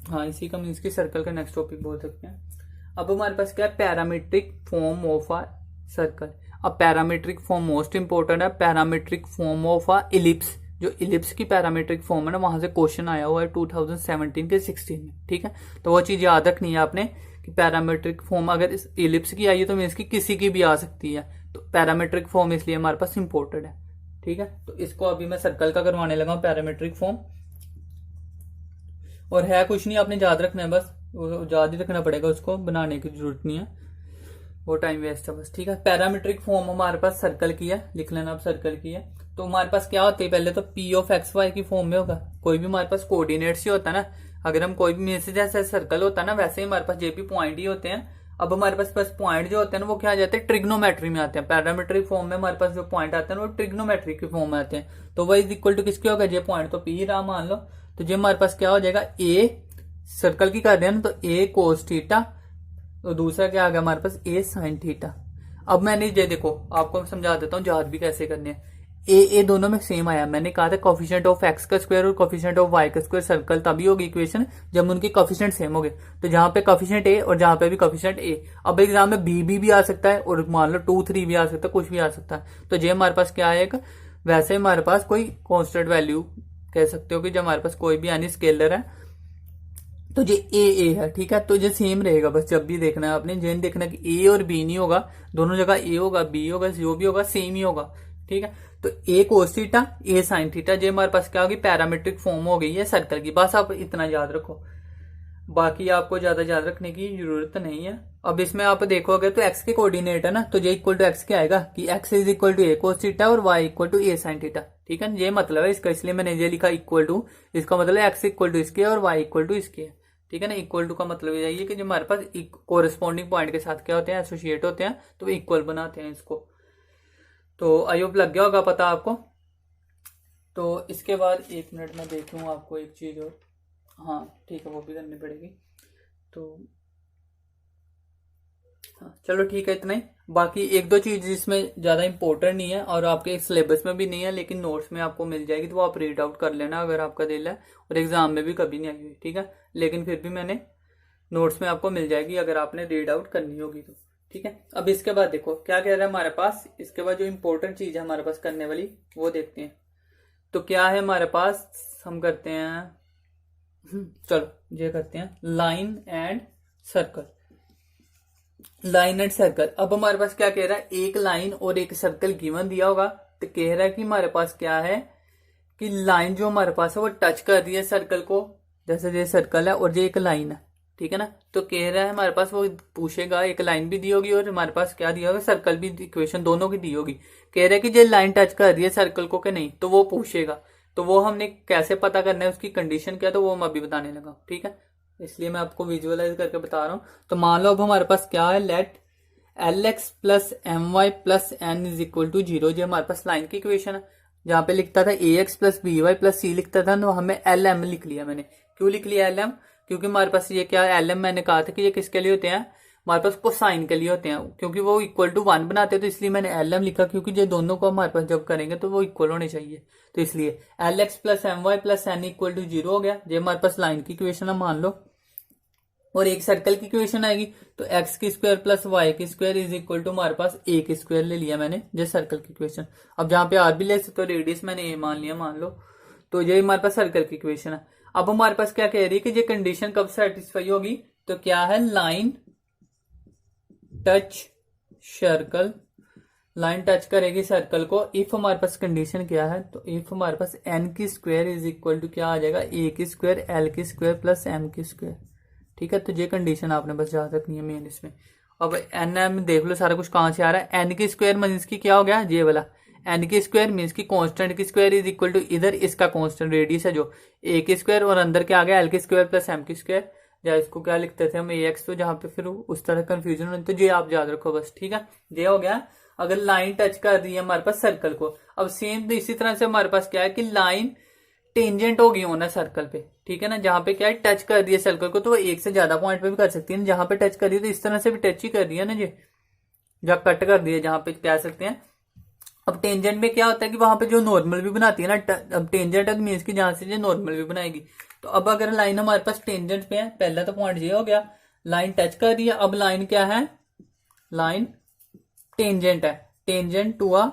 हाँ इसी का मीन्स की सर्कल का नेक्स्ट टॉपिक बोल सकते हैं। अब हमारे पास क्या है, parametric form of a circle. अब पैरामीट्रिक फॉर्म मोस्ट इंपॉर्टेंट है, parametric form of a ellipse, जो इलिप्स की पैरामीट्रिक फॉर्म है ना, वहां से क्वेश्चन आया हुआ है 2017 के 16 में, ठीक है। तो वो चीज याद रखनी है आपने कि पैरामीट्रिक फॉर्म अगर इस इलिप्स की आई है तो मीन्स की किसी की भी आ सकती है, तो पैरामीट्रिक फॉर्म इसलिए हमारे पास इंपॉर्टेंट है, ठीक है। तो इसको अभी मैं सर्कल का करवाने लगा हूं पैरामीट्रिक फॉर्म, और है कुछ नहीं, आपने याद रखना है, बस याद ही रखना पड़ेगा, उसको बनाने की जरूरत नहीं है, वो टाइम वेस्ट है बस, ठीक है। पैरामीट्रिक फॉर्म हमारे पास सर्कल की है, लिख लेना आप सर्कल की है। तो हमारे पास क्या होता है, पहले तो पी ऑफ एक्स वाई की फॉर्म में होगा, कोई भी हमारे पास कोऑर्डिनेट्स ही होता है ना, अगर हम कोई भी जैसे सर्कल होता है ना वैसे ही हमारे पास जे भी पॉइंट ही होते हैं। अब हमारे पास बस पॉइंट जो होते हैं ना वो क्या आ जाते हैं, ट्रिग्नोमेट्री में आते हैं। पैरामीट्रिक फॉर्म में हमारे पास जो पॉइंट आते हैं वो ट्रिग्नोमेट्री की फॉर्म में आते हैं। तो वही इक्वल टू किसके होगा, जे पॉइंट तो पी रहा मान लो, तो जे हमारे पास क्या हो जाएगा, ए सर्कल की कर रहे हैं ना, तो ए कोस थीटा, तो दूसरा क्या आ गया हमारे पास, ए साइन थीटा। अब मैंने ये देखो आपको समझा देता हूँ याद भी कैसे करने हैं। ए दोनों में सेम आया, मैंने कहा था कोफिशिएंट ऑफ एक्स का स्क्वायर और कोफिशिएंट ऑफ वाई का स्क्वायर सर्कल तभी होगी इक्वेशन जब उनके कोफिशिएंट सेम हो गए। तो जहां पे कोफिशिएंट ए और जहां पे भी कोफिशिएंट ए, अब एग्जाम में बी भी आ सकता है और मान लो 2 3 भी आ सकता है, कुछ भी आ सकता है। तो जे हमारे पास क्या आएगा, वैसे हमारे पास कोई कॉन्स्टेंट वैल्यू कह सकते हो कि जब हमारे पास कोई भी यानी स्केलर है तो ये ए है, ठीक है। तो ये सेम रहेगा, बस जब भी देखना है आपने, ये देखना कि ए और बी नहीं होगा, दोनों जगह ए होगा बी होगा, जो भी होगा सेम ही होगा, ठीक है। तो ए कोस थीटा ए साइन थीटा, ये हमारे पास क्या होगी, पैरामीट्रिक फॉर्म हो गई है सर्कल की। बस आप इतना याद रखो, बाकी आपको ज्यादा याद रखने की जरूरत नहीं है। अब इसमें आप देखोगे तो एक्स के कोऑर्डिनेट है ना, तो ये इक्वल टू एक्स क्या आएगा कि x is equal to a cos theta और y equal to a sine theta, ठीक है। ये मतलब है इसका, इसलिए मैंने ये लिखा इक्वल टू, इसका मतलब एक्स इक्वल टू इसके और वाई इक्वल टू इसके, ठीक है ना। इक्वल टू का मतलब ये है कि जो हमारे पास कोरिस्पॉन्डिंग पॉइंट के साथ क्या होते हैं, एसोसिएट होते हैं, तो इक्वल बनाते हैं इसको। तो आई होप लग गया होगा पता आपको। तो इसके बाद 1 मिनट में देख लूँ आपको एक चीज और, हाँ ठीक है वो भी करनी पड़ेगी। तो हाँ चलो ठीक है इतना ही, बाकी 1 2 चीज जिसमें ज्यादा इंपॉर्टेंट नहीं है और आपके सिलेबस में भी नहीं है लेकिन नोट्स में आपको मिल जाएगी, तो वो आप रीड आउट कर लेना अगर आपका दिल है, और एग्जाम में भी कभी नहीं आई हुई, ठीक है। लेकिन फिर भी मैंने नोट्स में आपको मिल जाएगी अगर आपने रीड आउट करनी होगी तो, ठीक है। अब इसके बाद देखो क्या कह रहा है हमारे पास, इसके बाद जो इंपॉर्टेंट चीज है हमारे पास करने वाली वो देखते हैं। तो क्या है हमारे पास, हम करते हैं, चलो ये करते हैं line and circle. Line and circle, अब हमारे पास क्या कह रहा है, एक लाइन और एक सर्कल गिवन दिया होगा, तो कह रहा है कि हमारे पास क्या है कि लाइन जो हमारे पास है वो टच कर रही है सर्कल को, जैसे ये सर्कल है और ये एक लाइन है, ठीक है ना। तो कह रहा है हमारे पास, वो पूछेगा, एक लाइन भी दी होगी और हमारे पास क्या दिया होगा, सर्कल भी, इक्वेशन दोनों की दी होगी। कह रहा है कि ये लाइन टच कर रही है सर्कल को कि नहीं, तो वो पूछेगा। तो वो हमने कैसे पता करना है, उसकी कंडीशन क्या, तो वो मैं अभी बताने लगा, ठीक है। इसलिए मैं आपको विजुअलाइज करके बता रहा हूं। तो मान लो अब हमारे पास क्या है, let l x plus m y plus n is equal to 0, जो हमारे पास लाइन की इक्वेशन है। जहां पे लिखता था a x plus b y plus c लिखता था, तो हमें एल एम लिख लिया मैंने। क्यों लिख लिया एल एम, क्योंकि हमारे पास ये क्या एल एम, मैंने कहा था कि ये किसके लिए होते हैं, हमारे पास कोसाइन के लिए होते हैं, क्योंकि वो इक्वल टू 1 बनाते हैं, तो इसलिए मैंने एल एम लिखा, क्योंकि ये दोनों को हमारे पास जब करेंगे तो वो इक्वल होने चाहिए। तो इसलिए l x plus m y plus n equal to 0 हो गया, ये हमारे पास लाइन की इक्वेशन है मान लो। और एक सर्कल की इक्वेशन आएगी, तो एक्स की स्क्वायर प्लस वाई की स्क्वायर इज इक्वल टू हमारे पास ए की स्क्वायर ले लिया मैंने, जैसे सर्कल की इक्वेशन। अब जहां पे आर भी ले सकते हो, रेडियस मैंने ए मान लिया मान लो, तो ये हमारे पास सर्कल की इक्वेशन है। अब हमारे पास क्या कह रही है कि ये कंडीशन कब सेटिस्फाई होगी, तो क्या है, line touch circle, line touch करेगी सर्कल को इफ हमारे पास कंडीशन क्या है, तो इफ हमारे पास एन की स्क्वायर इज इक्वल टू क्या आ जाएगा, ए की स्क्वायर एल की स्क्वायर प्लस एम की स्क्वायर, ठीक है। तो ये कंडीशन आपने बस याद रखनी है मेन इसमें। अब एन एम देख लो सारा कुछ कहां से आ रहा है, एन की स्क्वायर मीन्स की क्या हो गया, ये वाला एन की स्क्वायर मीन्स की कांस्टेंट की स्क्वायर इज इक्वल टू इधर इसका कांस्टेंट रेडियस है जो ए की स्क्वायर, और अंदर क्या आ गया एल की स्क्वायर प्लस एम की स्क्वायर, या इसको क्या लिखते थे हम ए एक्स, तो जहां पे फिर उस तरह कंफ्यूजन हो, तो ये आप याद रखो बस, ठीक है। ये हो गया अगर लाइन टच कर दी है हमारे पास सर्कल को। अब सेम इसी तरह से हमारे पास क्या है कि लाइन टेंजेंट होगी होना सर्कल पे, ठीक है ना। जहां पे क्या है टच कर दिया सर्कल को, तो वो एक से ज्यादा पॉइंट पे भी कर सकती है, जहां पे टच कर रही है तो इस तरह से भी टच ही कर दिया ना, ये जब कट कर दिया जहां पे कह सकते हैं। अब टेंजेंट में क्या होता है कि वहां पे जो नॉर्मल भी बनाती है ना, अब टेंजेंट है मीन्स की जहां से जो नॉर्मल भी बनाएगी। तो अब अगर लाइन हमारे पास टेंजेंट पे है, पहला तो पॉइंट ये हो गया, लाइन टच कर रही है। अब लाइन क्या है, लाइन टेंजेंट है। Tangent to a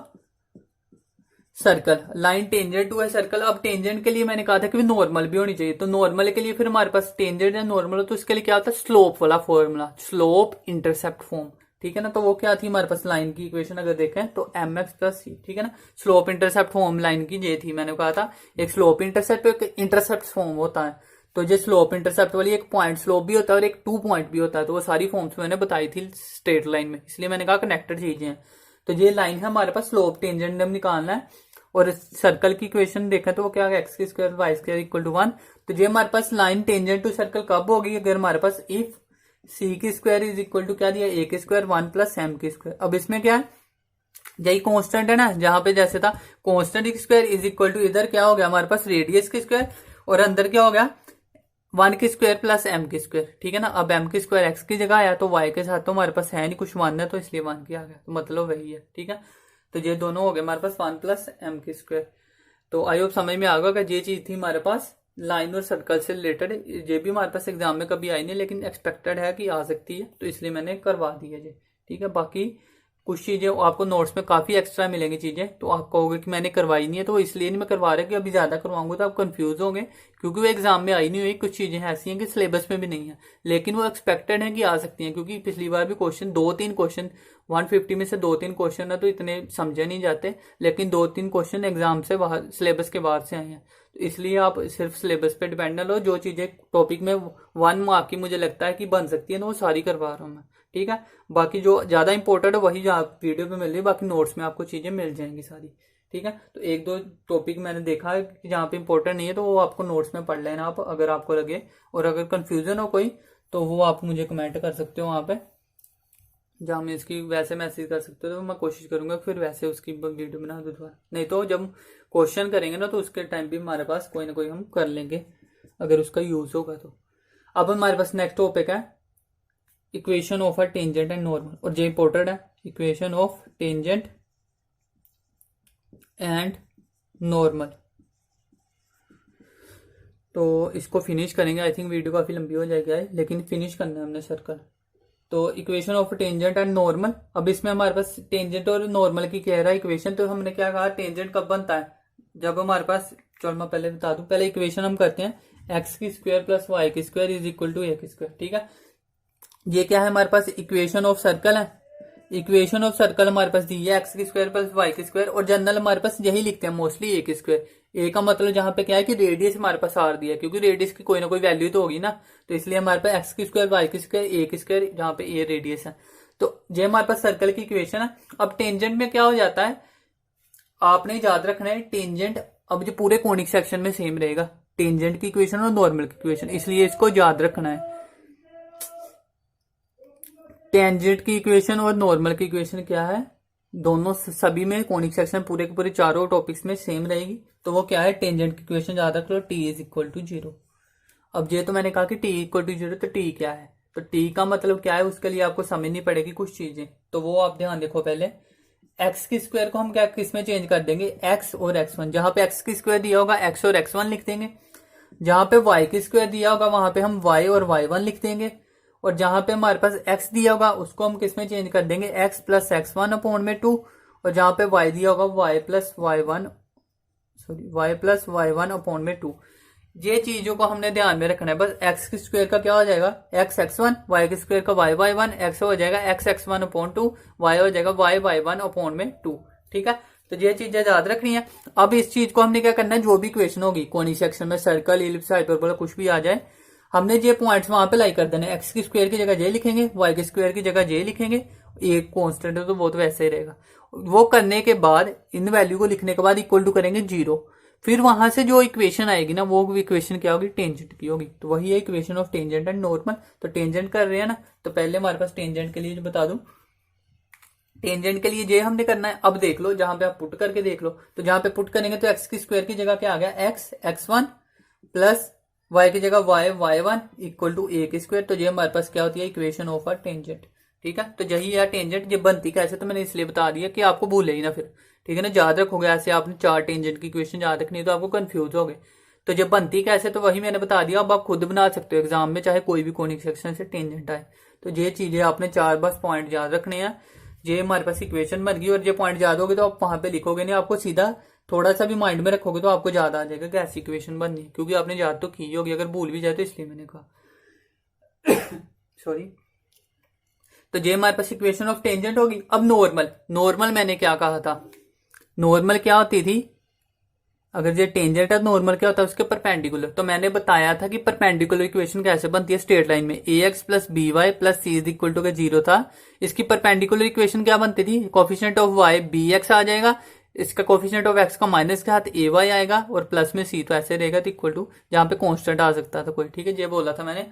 circle, line tangent to a circle. अब टेंजेंट के लिए मैंने कहा था कि नॉर्मल भी होनी चाहिए, तो नॉर्मल के लिए फिर हमारे पास टेंजेंट या नॉर्मल हो तो उसके लिए क्या होता है, स्लोप वाला फॉर्मूला, स्लोप इंटरसेप्ट फॉर्म, ठीक है ना। तो वो क्या थी हमारे पास लाइन की इक्वेशन अगर देखें तो एम एक्स प्लस सी, ठीक है ना। स्लोप इंटरसेप्ट फॉर्म लाइन की ये थी, मैंने कहा था एक स्लोप इंटरसेप्ट एक इंटरसेप्ट फॉर्म होता है। तो जो स्लोप इंटरसेप्ट वाली एक पॉइंट स्लोप भी होता है और एक 2 पॉइंट भी होता है, तो वो सारी फॉर्म्स मैंने बताई थी स्ट्रेट लाइन में, इसलिए मैंने कहा कनेक्टेड चीजें हैं। तो ये लाइन है हमारे पास, स्लोप टेंजेंट हम निकालना है। और सर्कल की इक्वेशन देखें तो वो क्या है, एक्स की square y square equal to 1। तो ये हमारे पास लाइन टेंजेंट टू सर्कल कब होगी, अगर हमारे पास इफ सी की स्क्वायर इज इक्वल टू क्या दिया, ए की स्क्वायर 1 प्लस एम की स्क्वायर। अब इसमें क्या है, यही कांस्टेंट है ना, जहां पे जैसे था कांस्टेंट की स्क्वायर इज इक्वल टू, इधर क्या हो गया हमारे पास रेडियस की स्क्वायर, और अंदर क्या हो गया 1 की स्क्वायर प्लस एम की स्क्वायर, ठीक है ना। अब एम की स्क्वायर एक्स की जगह आया, तो वाई के साथ तो हमारे पास है नहीं कुछ 1 है, तो इसलिए 1 की आ गया, तो मतलब वही है, ठीक है। तो ये दोनों हो गए हमारे पास 1 प्लस एम की स्क्वायर। तो आई होप समझ में आ गया कि ये चीज थी हमारे पास लाइन और सर्कल से रिलेटेड। ये भी हमारे पास एग्जाम में कभी आई नहीं, लेकिन एक्सपेक्टेड है कि आ सकती है, तो इसलिए मैंने करवा दी है ये, ठीक है। बाकी कुछ चीजें आपको नोट्स में काफी एक्स्ट्रा मिलेंगी चीजें, तो आप कहोगे कि मैंने करवाई नहीं है, तो इसलिए नहीं मैं करवा रहा कि अभी ज्यादा करवाऊंगा तो आप कंफ्यूज होंगे, क्योंकि वो एग्जाम में आई नहीं हुई। कुछ चीजें ऐसी हैं कि सिलेबस में भी नहीं है, लेकिन वो एक्सपेक्टेड है कि आ सकती हैं, क्योंकि पिछली बार भी क्वेश्चन 2-3 क्वेश्चन 150 में से 2-3 क्वेश्चन है, तो इतने समझे नहीं जाते, लेकिन 2-3 क्वेश्चन एग्जाम से बाहर सिलेबस के बाहर से आए हैं। तो इसलिए आप सिर्फ सिलेबस पे डिपेंड न लो, जो चीजें टॉपिक में 1 मार्क की मुझे लगता है कि बन सकती है, तो वो सारी करवा रहा हूँ मैं, ठीक है। बाकी जो ज्यादा इंपॉर्टेंट है वही जहाँ वीडियो पे मिल रही है, बाकी नोट्स में आपको चीजें मिल जाएंगी सारी, ठीक है। तो 1-2 टॉपिक मैंने देखा है कि जहाँ पे इंपॉर्टेंट नहीं है, तो वो आपको नोट्स में पढ़ लेना आप, अगर आपको लगे। और अगर कंफ्यूजन हो कोई, तो वो आप मुझे कमेंट कर सकते हो वहां पे, जहाँ मैं इसकी वैसे मैसेज कर सकते हो, तो मैं कोशिश करूंगा फिर वैसे उसकी वीडियो बना दूँ दोबारा। नहीं तो जब क्वेश्चन करेंगे ना, तो उसके टाइम भी हमारे पास कोई ना कोई हम कर लेंगे, अगर उसका यूज होगा तो। अब हमारे पास नेक्स्ट टॉपिक है equation of a tangent and normal, और ये इंपॉर्टेंट है, equation of tangent and normal. तो इसको फिनिश करेंगे, आई थिंक वीडियो काफी लंबी हो जाएगी, लेकिन फिनिश करना है हमने सर्कल। तो equation of tangent and normal, अब इसमें हमारे पास टेंजेंट और नॉर्मल की कह रहा है इक्वेशन। तो हमने क्या कहा, टेंजेंट कब बनता है, जब हमारे पास, चलो मैं पहले बता दूं, पहले इक्वेशन हम करते हैं एक्स की स्क्वायर प्लस वाई की स्क्वायर इज इक्वल टू ए की स्क्वायर, ठीक है। ये क्या है हमारे पास, इक्वेशन ऑफ सर्कल है। इक्वेशन ऑफ सर्कल हमारे पास दी है एक्स की स्क्वायर प्लस वाई की स्क्वायर, और जनरल हमारे पास यही लिखते हैं मोस्टली ए की स्क्वायर। ए का मतलब जहां पे क्या है कि रेडियस हमारे पास आर दिया है, क्योंकि रेडियस की कोई ना कोई वैल्यू तो होगी ना, तो इसलिए हमारे पास एक्स की स्क्वायर वाई की स्क्वायर ए की स्क्वायर, जहां पे ए रेडियस है। तो ये हमारे पास सर्कल की इक्वेशन है। अब टेंजेंट में क्या हो जाता है, आपने याद रखना है टेंजेंट, अब जो पूरे कोनिक सेक्शन में सेम रहेगा, टेंजेंट की इक्वेशन और नॉर्मल की इक्वेशन, इसलिए इसको याद रखना है। टेंजेंट की इक्वेशन और नॉर्मल की इक्वेशन क्या है, दोनों सभी में कोनिक सेक्शन पूरे के पूरे चारों टॉपिक्स में सेम रहेगी। तो वो क्या है, टेंजेंट की इक्वेशन याद रख लो, टी इज इक्वल टू 0। अब ये तो मैंने कहा कि टी इक्वल टू 0, तो टी क्या है, तो टी का मतलब क्या है, उसके लिए आपको समझनी पड़ेगी कुछ चीजें, तो वो आप ध्यान देखो। पहले एक्स की स्क्वायर को हम क्या किस में चेंज कर देंगे, एक्स और x1, जहां पे एक्स की स्क्वायर दिया होगा एक्स और x1 लिख देंगे, जहां पे वाई की स्क्वायर दिया होगा वहां पे हम y और y1 लिख देंगे, और जहां पे हमारे पास x दिया होगा उसको हम किस में चेंज कर देंगे, x प्लस x1 अपॉन में 2, और जहां पे y दिया होगा y प्लस y1 अपॉन में 2। ये चीजों को हमने ध्यान में रखना है बस। एक्स की स्क्वायर का क्या हो जाएगा, एक्स x1, वाई की स्क्वायर का y1, एक्स हो जाएगा एक्स x1 अपॉन 2, वाई हो जाएगा y1 अपॉन में 2, ठीक है। तो ये चीजें याद रखनी है। अब इस चीज को हमने क्या करना है, जो भी इक्वेशन होगी कोनिक सेक्शन में, सर्कल, इलिप्स, हाइपरबोला, कुछ भी आ जाए, हमने ये पॉइंट्स वहां पे लाई कर देना है। एक्स की स्क्वायर की जगह ये लिखेंगे, वाई की स्क्वायर की जगह ये लिखेंगे, एक कांस्टेंट है तो वो तो वैसे ही रहेगा। वो करने के बाद इन वैल्यू को लिखने के बाद इक्वल टू करेंगे 0, फिर वहां से जो इक्वेशन आएगी ना, वो इक्वेशन क्या होगी, टेंजेंट की होगी। तो वही है equation of tangent and normal. तो टेंजेंट कर रहे हैं ना, तो पहले हमारे पास टेंजेंट के लिए जो बता दूं, टेंजेंट के लिए ये हमने करना है। अब देख लो, जहां पे आप पुट करके देख लो, तो जहां पे पुट करेंगे तो एक्स की स्क्वायर की जगह क्या आ गया, एक्स x1 प्लस वाई की जगह y1 इक्वल टू ए की स्क्वायर। तो ये हमारे पास क्या होती है, इक्वेशन ऑफ अ टेंजेंट, ठीक है। तो यही है टेंजेंट। ये बनती कैसे, तो मैंने इसलिए बता दिया कि आपको भूले ही ना फिर, ठीक है ना। याद रखोगे ऐसे, आपने 4 टेंजेंट की इक्वेशन याद रखनी है तो आपको कंफ्यूज हो गए। तो जब बनती कैसे, तो वही मैंने बता दिया। अब आप खुद बना सकते हो एग्जाम में, चाहे कोई भी कोनिक सेक्शन से टेंजेंट आए। तो ये चीजें आपने 4 बस पॉइंट याद रखने हैं। ये हमारे पास इक्वेशन बन गई, और ये पॉइंट याद होगे तो आप वहां पे लिखोगे नहीं, आपको सीधा थोड़ा सा भी माइंड में रखोगे तो आपको याद आ जाएगा कि ऐसी इक्वेशन बननी है, क्योंकि आपने याद तो की होगी, अगर भूल भी जाए तो इसलिए मैंने कहा सॉरी। तो ये हमारे पास इक्वेशन ऑफ टेंजेंट होगी। अब नॉर्मल, नॉर्मल मैंने क्या कहा था, नॉर्मल क्या होती थी, अगर ये टेंजेंट है नॉर्मल क्या होता है उसके परपेंडिकुलर। तो मैंने बताया था कि परपेंडिकुलर इक्वेशन कैसे बनती है स्ट्रेट लाइन में, a x plus b y plus c is equal to का 0 था। इसकी परपेंडिकुलर इक्वेशन क्या बनती थी, coefficient of y b x आ जाएगा, इसका कोफिशिएंट ऑफ एक्स का माइनस के हाथ ए वाई आएगा, और प्लस में सी, तो ऐसे रहेगा तो इक्वल टू, जहां पे कॉन्स्टेंट आ सकता था कोई, ठीक है, ये बोला था मैंने।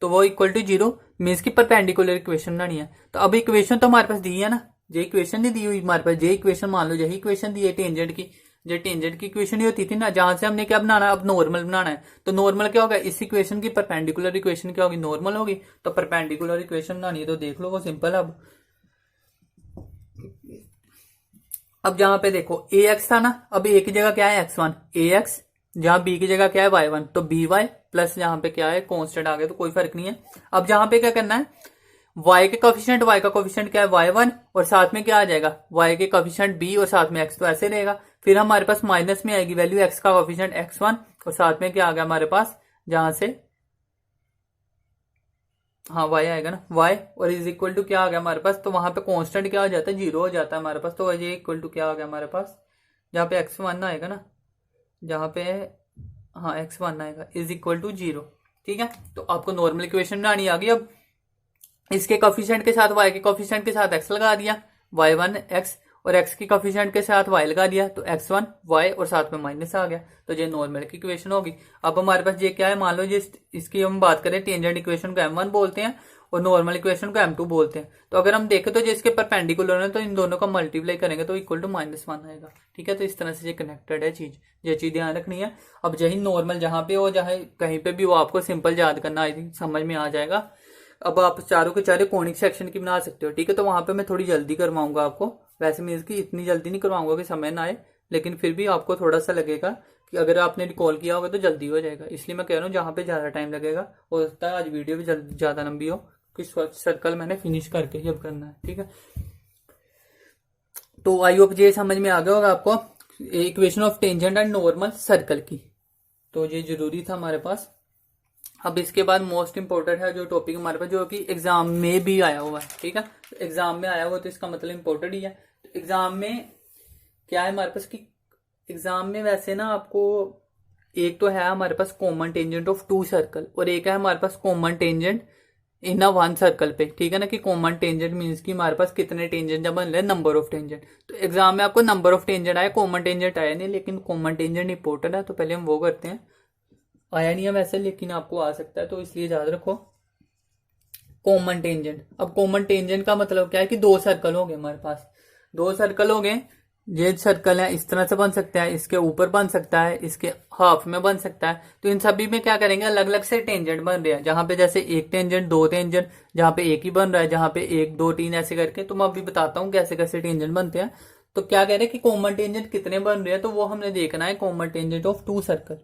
तो वो इक्वल टू 0 मीन्स की परपेंडिकुलर इक्वेशन बनानी है। तो अब इक्वेशन तो हमारे पास दी है ना, ये इक्वेशन नहीं दी हुई हमारे पास, ये इक्वेशन मान लो यही इक्वेशन दी है टेंजेंट की, जो टेंजेंट की इक्वेशन ही होती थी ना, जहां से हमने क्या बनाना है, अब नॉर्मल बनाना है। तो नॉर्मल क्या होगा, इस इक्वेशन की परपेंडिकुलर इक्वेशन क्या होगी, नॉर्मल होगी। तो परपेंडिकुलर इक्वेशन बनानी है तो देख लो, वो सिंपल है। अब जहां पे देखो ए एक्स था ना, अब ए की जगह क्या है x1, ए एक्स, जहां बी की जगह क्या है y1, तो बी वाई प्लस जहां पे क्या है कांस्टेंट आ गया, तो कोई फर्क नहीं है। अब जहां पे क्या करना है, y के कोफिशिएंट, y का कोफिशिएंट क्या है y1, और साथ में क्या आ जाएगा y के कोफिशिएंट b, और साथ में x, तो ऐसे रहेगा। फिर हमारे पास माइनस में आएगी वैल्यू x का कोफिशिएंट x1, और साथ में क्या आ गया हमारे पास, जहां से हाँ y आएगा ना y, और इज इक्वल टू क्या आ गया हमारे पास, तो वहां पे कांस्टेंट क्या हो जाता है, 0 हो जाता है हमारे पास। तो ये इक्वल टू क्या आ गया हमारे पास, जहां पे x1 आएगा ना, जहां पे हाँ x1 आएगा इज इक्वल टू 0, ठीक है। तो आपको नॉर्मल इक्वेशन बनानी आ गई। अब इसके कोफिशिएंट के साथ y के कोफिशिएंट के साथ x लगा दिया, y1 x, और x की कोफिशिएंट के साथ y लगा दिया, तो x1 y, और साथ में माइनस आ गया, तो ये नॉर्मल की इक्वेशन होगी। अब हमारे पास ये क्या है, मान लो ये इसकी हम बात करें, टेंजेंट इक्वेशन को m1 बोलते हैं और नॉर्मल इक्वेशन को m2 बोलते हैं। तो अगर हम देखें तो जो इसके परपेंडिकुलर है, तो इन दोनों का मल्टीप्लाई करेंगे तो इक्वल टू -1 आएगा, ठीक है। तो इस तरह से ये कनेक्टेड है चीज, ये चीज ध्यान रखनी है। अब यही नॉर्मल जहां पे हो, जहां कहीं पे भी वो आपको सिंपल याद करना, आई थिंक समझ में आ जाएगा। अब आप चारों के चारों कोनिक सेक्शन की बना सकते हो, ठीक है। तो वहां पे मैं थोड़ी जल्दी करवाऊंगा आपको, वैसे मीन्स की इतनी जल्दी नहीं करवाऊंगा कि समय ना आए, लेकिन फिर भी आपको थोड़ा सा लगेगा कि अगर आपने रिकॉल किया होगा तो जल्दी हो जाएगा, इसलिए मैं कह रहा हूँ जहां पे ज्यादा टाइम लगेगा, हो सकता है आज वीडियो भी ज्यादा लंबी हो, कि सर्कल मैंने फिनिश करके जब करना है, ठीक है। तो आई होप ये समझ में आ गया होगा आपको equation of tangent and normal circle की, तो ये जरूरी था हमारे पास। अब इसके बाद मोस्ट इंपोर्टेंट है जो टॉपिक हमारे पास, जो कि एग्जाम में भी आया हुआ है, ठीक है। एग्जाम में आया हुआ तो इसका मतलब इंपोर्टेंट ही है। तो एग्जाम में क्या है हमारे पास कि एग्जाम में वैसे ना आपको एक तो है हमारे पास कॉमन टेंजेंट ऑफ 2 सर्कल, और एक है हमारे पास कॉमन टेंजेंट इन अ 1 सर्कल पे, ठीक है ना। कि कॉमन टेंजेंट मीन्स कि हमारे पास कितने टेंजेंट जब बन रहे, नंबर ऑफ टेंजेंट। तो एग्जाम में आपको नंबर ऑफ टेंजेंट आया, कॉमन टेंजेंट आया नहीं, लेकिन कॉमन टेंजेंट इंपोर्टेंट है, तो पहले हम वो करते हैं। आया नहीं है वैसे, लेकिन आपको आ सकता है, तो इसलिए याद रखो कॉमन टेंजेंट। अब कॉमन टेंजेंट का मतलब क्या है कि 2 सर्कल हो गए हमारे पास, 2 सर्कल हो गए। ये सर्कल है इस तरह से बन सकता है, इसके ऊपर बन सकता है, इसके हाफ में बन सकता है। तो इन सभी में क्या करेंगे, अलग अलग से टेंजेंट बन रहे हैं, जहां पे जैसे 1 टेंजेंट 2 टेंजेंट, जहां पे एक ही बन रहा है, जहां पे 1 2 3 ऐसे करके। तो मैं अभी बताता हूँ कैसे कैसे टेंजेंट बनते हैं। तो क्या कह रहे हैं कि कॉमन टेंजेंट कितने बन रहे हैं, तो वो हमने देखना है कॉमन टेंजेंट ऑफ 2 सर्कल,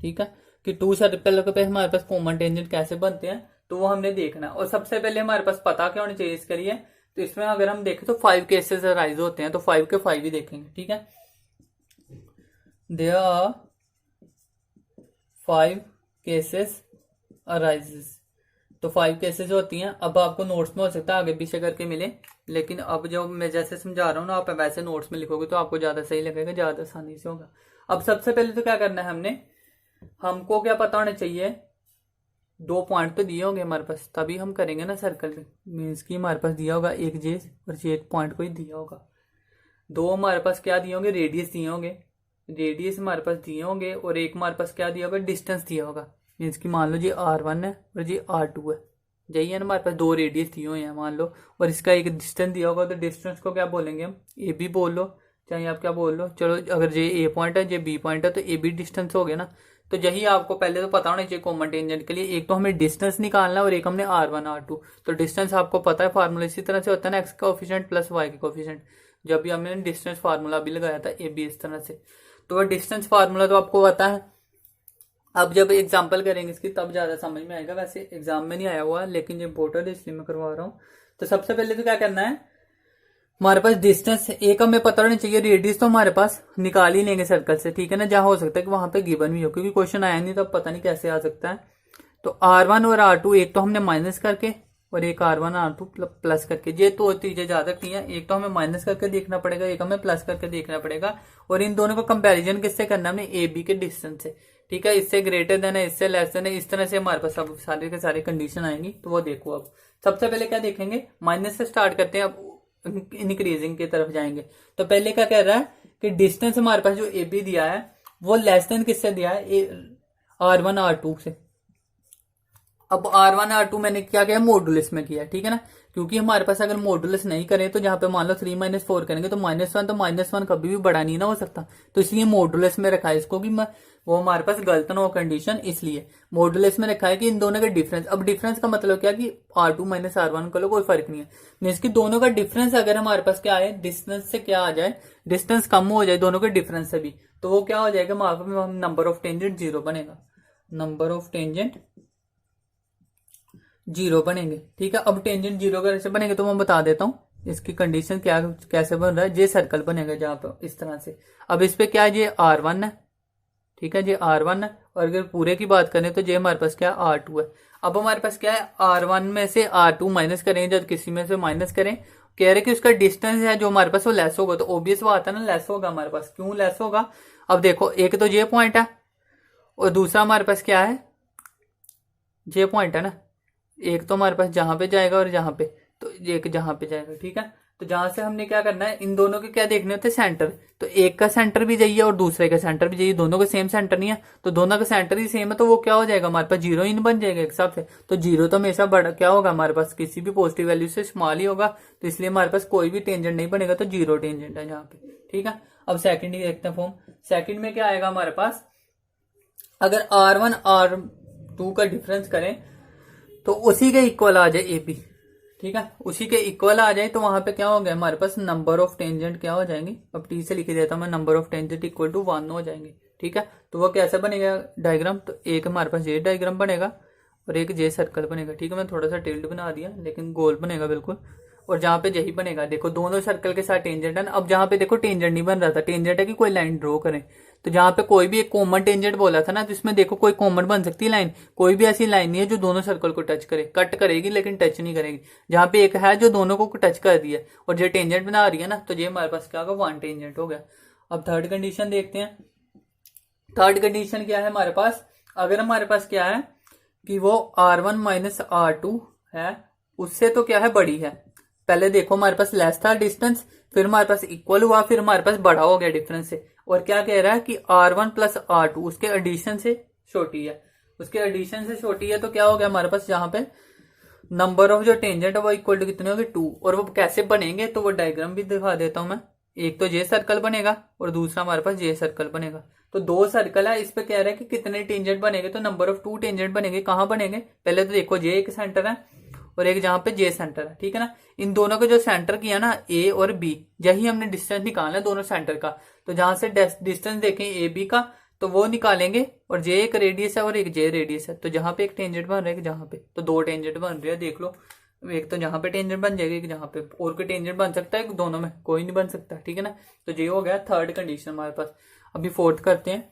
ठीक है। कि 2 सर्कल पे हमारे पास कॉमन टेंजेंट कैसे बनते हैं, तो वो हमने देखना है। और सबसे पहले हमारे पास पता क्या होना चाहिए इसके लिए, तो इसमें अगर हम देखें तो 5 केसेस अराइज होते हैं, तो 5 के 5 ही देखेंगे, ठीक है। देयर आर 5 केसेस अराइजेस, तो 5 केसेस होती हैं। अब आपको नोट्स में हो सकता है आगे पीछे करके मिले, लेकिन अब जो मैं जैसे समझा रहा हूँ ना, आप वैसे नोट्स में लिखोगे तो आपको ज्यादा सही लगेगा, ज्यादा आसानी से होगा। अब सबसे पहले तो क्या करना है, हमको क्या पता होना चाहिए, 2 पॉइंट तो दिए होंगे हमारे पास, तभी हम करेंगे ना सर्कल में। मीन्स की हमारे पास दिया होगा एक जेस, और ये एक पॉइंट को ही दिया होगा। 2 हमारे पास क्या दिए होंगे, रेडियस दिए होंगे, रेडियस हमारे पास दिए होंगे, और एक हमारे पास क्या दिया होगा, डिस्टेंस दिया होगा। मीन्स की मान लो जी R1 है और जी R2 है, यही है ना हमारे पास 2 रेडियस दिए हुए हैं मान लो, और इसका एक डिस्टेंस दिया होगा। तो डिस्टेंस को क्या बोलेंगे हम, ए बी बोल लो, चाहे आप क्या बोल लो, चलो अगर ये ए पॉइंट है, ये बी पॉइंट है, तो ए बी डिस्टेंस हो गया ना। तो यही आपको पहले तो पता होना चाहिए कॉमन टेंजेंट के लिए, एक तो हमें डिस्टेंस निकालना है और एक हमने R1 R2। तो डिस्टेंस आपको पता है फार्मूला इसी तरह से होता है ना, एक्स का कोफिशिएंट प्लस वाई का कोफिशिएंट। जब भी हमने डिस्टेंस फार्मूला भी लगाया था ए बी इस तरह से, तो वह डिस्टेंस फार्मूला तो आपको पता है। अब जब एग्जाम्पल करेंगे इसकी तब ज्यादा समझ में आएगा, वैसे एग्जाम में नहीं आया हुआ लेकिन ये इम्पोर्टेंट है इसलिए मैं करवा रहा हूँ। तो सबसे पहले तो क्या करना है, हमारे पास डिस्टेंस ए का हमें पता होना चाहिए, रेडियस तो हमारे पास निकाल ही लेंगे सर्कल से, ठीक है ना। जहां हो सकता है कि वहां पे गिवन भी हो, क्योंकि क्वेश्चन आया नहीं तो पता नहीं कैसे आ सकता है। तो R1 और R2 एक तो हमने माइनस करके और एक R1 R2 प्लस करके, ये तो चीजें याद रखनी है। एक तो हमें माइनस करके देखना पड़ेगा, एक हमें प्लस करके देखना पड़ेगा। और इन दोनों को कंपैरिजन किससे करना है, हमने ए बी के डिस्टेंस से, ठीक है। इससे ग्रेटर देन है, इससे लेस देन है, इस तरह से हमारे पास अब सारे के सारे कंडीशन आएंगी। तो वो देखो, अब सबसे पहले क्या देखेंगे, माइनस से स्टार्ट करते हैं, अब इंक्रीजिंग की तरफ जाएंगे। तो पहले क्या कह रहा है कि डिस्टेंस हमारे पास जो ए बी दिया है वो लेस देन किससे दिया है, R1 R2 से। अब R1 R2 मैंने क्या किया, मॉडुलस में किया, ठीक है ना। क्योंकि हमारे पास अगर मॉडुलस नहीं करें तो जहां पे मान लो 3 - 4 करेंगे तो -1, तो -1 कभी भी बड़ा नहीं ना हो सकता, तो इसलिए मॉडुलस में रखा है इसको कि वो हमारे पास गलत ना हो कंडीशन, इसलिए मॉडुलस में रखा है कि इन दोनों का डिफरेंस। अब डिफरेंस का मतलब क्या कि R2 - R1 का कोई फर्क नहीं है, मीन्स कि दोनों का डिफरेंस अगर हमारे पास क्या आए, डिस्टेंस से क्या आ जाए, डिस्टेंस कम हो जाए दोनों के डिफरेंस से भी, तो वो क्या हो जाएगा, वहां पर नंबर ऑफ टेंजेंट 0 बनेगा, नंबर ऑफ टेंजेंट 0 बनेंगे, ठीक है। अब टेंजेंट 0 कैसे बनेंगे तो मैं बता देता हूँ इसकी कंडीशन क्या कैसे बन रहा है। ये सर्कल बनेगा जहां पर इस तरह से। अब इस पे क्या है, ये R1 है, ठीक है, ये R1 है। और अगर पूरे की बात करें तो ये हमारे पास क्या है, R2 है। अब हमारे पास क्या है, R1 में से R2 माइनस करें, जब किसी में से माइनस करें, कह रहे कि उसका डिस्टेंस है जो हमारे पास वो लेस होगा, तो ऑब्वियस बात है ना, लेस होगा हमारे पास। क्यों लेस होगा, अब देखो, एक तो ये पॉइंट है और दूसरा हमारे पास क्या है, ये पॉइंट है ना। एक तो हमारे पास जहां पे जाएगा और जहां पे, तो एक जहां पे जाएगा, ठीक है। तो जहां से हमने क्या करना है, इन दोनों के क्या देखने होते हैं, सेंटर। तो एक का सेंटर भी चाहिए और दूसरे का सेंटर भी चाहिए, दोनों का सेम सेंटर नहीं है, तो दोनों का सेंटर ही सेम है, तो वो क्या हो जाएगा, हमारे पास 0 इन बन जाएगा एक हिसाब से। तो 0 तो हमेशा बड़ा क्या होगा, हमारे पास किसी भी पॉजिटिव वैल्यू से स्मॉल ही होगा, तो इसलिए हमारे पास कोई भी टेंजेंट नहीं बनेगा, तो 0 टेंजेंट है यहाँ पे, ठीक है। अब सेकंड ही देखते हैं फॉर्म। सेकंड में क्या आएगा हमारे पास, अगर R1 R2 का डिफरेंस करें तो उसी के इक्वल आ जाए AB, ठीक है, उसी के इक्वल आ जाए, तो वहां पे क्या हो गया हमारे पास, नंबर ऑफ टेंजेंट क्या हो जाएंगे, अब T से लिख देता हूं मैं, number of tangent equal to 1 हो जाएंगे, ठीक है। तो वो कैसे बनेगा डायग्राम, तो एक हमारे पास ये डायग्राम बनेगा और एक जे सर्कल बनेगा, ठीक है। मैं थोड़ा सा टिल्ड बना दिया, लेकिन गोल बनेगा बिल्कुल। और जहां पे यही बनेगा, देखो दोनों सर्कल के साथ टेंजेंट है। अब जहां पे देखो टेंजेंट नहीं बन रहा था, टेंजेंट है कि कोई लाइन ड्रॉ करें, तो जहां पे कोई भी एक कॉमन टेंजेंट बोला था ना, तो इसमें देखो कोई कॉमन बन सकती है लाइन, कोई भी ऐसी लाइन नहीं है जो दोनों सर्कल को टच करे, कट करेगी लेकिन टच नहीं करेगी। जहां पे एक है जो दोनों को टच कर दिया और जो टेंजेंट बना रही है ना, तो ये हमारे पास क्या होगा, 1 टेंजेंट हो गया। अब थर्ड कंडीशन देखते हैं। थर्ड कंडीशन क्या है हमारे पास, अगर हमारे पास क्या है कि वो R1 - R2 है, उससे तो क्या है, बड़ी है। पहले देखो हमारे पास लेस था डिस्टेंस, फिर हमारे पास इक्वल हुआ, फिर हमारे पास बड़ा हो गया डिफरेंस से। और क्या कह रहा है कि R1 + R2 उसके एडिशन से छोटी है, उसके एडिशन से छोटी है, तो क्या हो गया हमारे पास, यहाँ पे नंबर ऑफ जो टेंजेंट है वो इक्वल टू कितने होगी, 2। और वो कैसे बनेंगे, तो वो डायग्राम भी दिखा देता हूं मैं। एक तो ये सर्कल बनेगा और दूसरा हमारे पास ये सर्कल बनेगा। तो 2 सर्कल है, इस पे कह रहा है कि कितने टेंजेंट बनेंगे, तो नंबर ऑफ 2 टेंजेंट बनेंगे। कहां बनेंगे, पहले तो देखो, ये एक सेंटर है और एक जहां पे जे सेंटर है, ठीक है ना। इन दोनों का जो सेंटर किया ना, ए और बी, यही हमने डिस्टेंस निकालना है दोनों सेंटर का। तो जहां से डिस्टेंस देखें ए बी का, तो वो निकालेंगे, और जे एक रेडियस है और एक जे रेडियस है, तो जहां पे एक टेंजेंट बन रहा है, जहां पे, तो 2 टेंजेंट बन रहे हैं, देख लो। एक तो जहां पे टेंजेंट बन जाएगी, एक जहां पे, और कोई टेंजेंट बन सकता है, दोनों में कोई नहीं बन सकता, ठीक है ना। तो ये हो गया थर्ड कंडीशन हमारे पास। अभी फोर्थ करते हैं।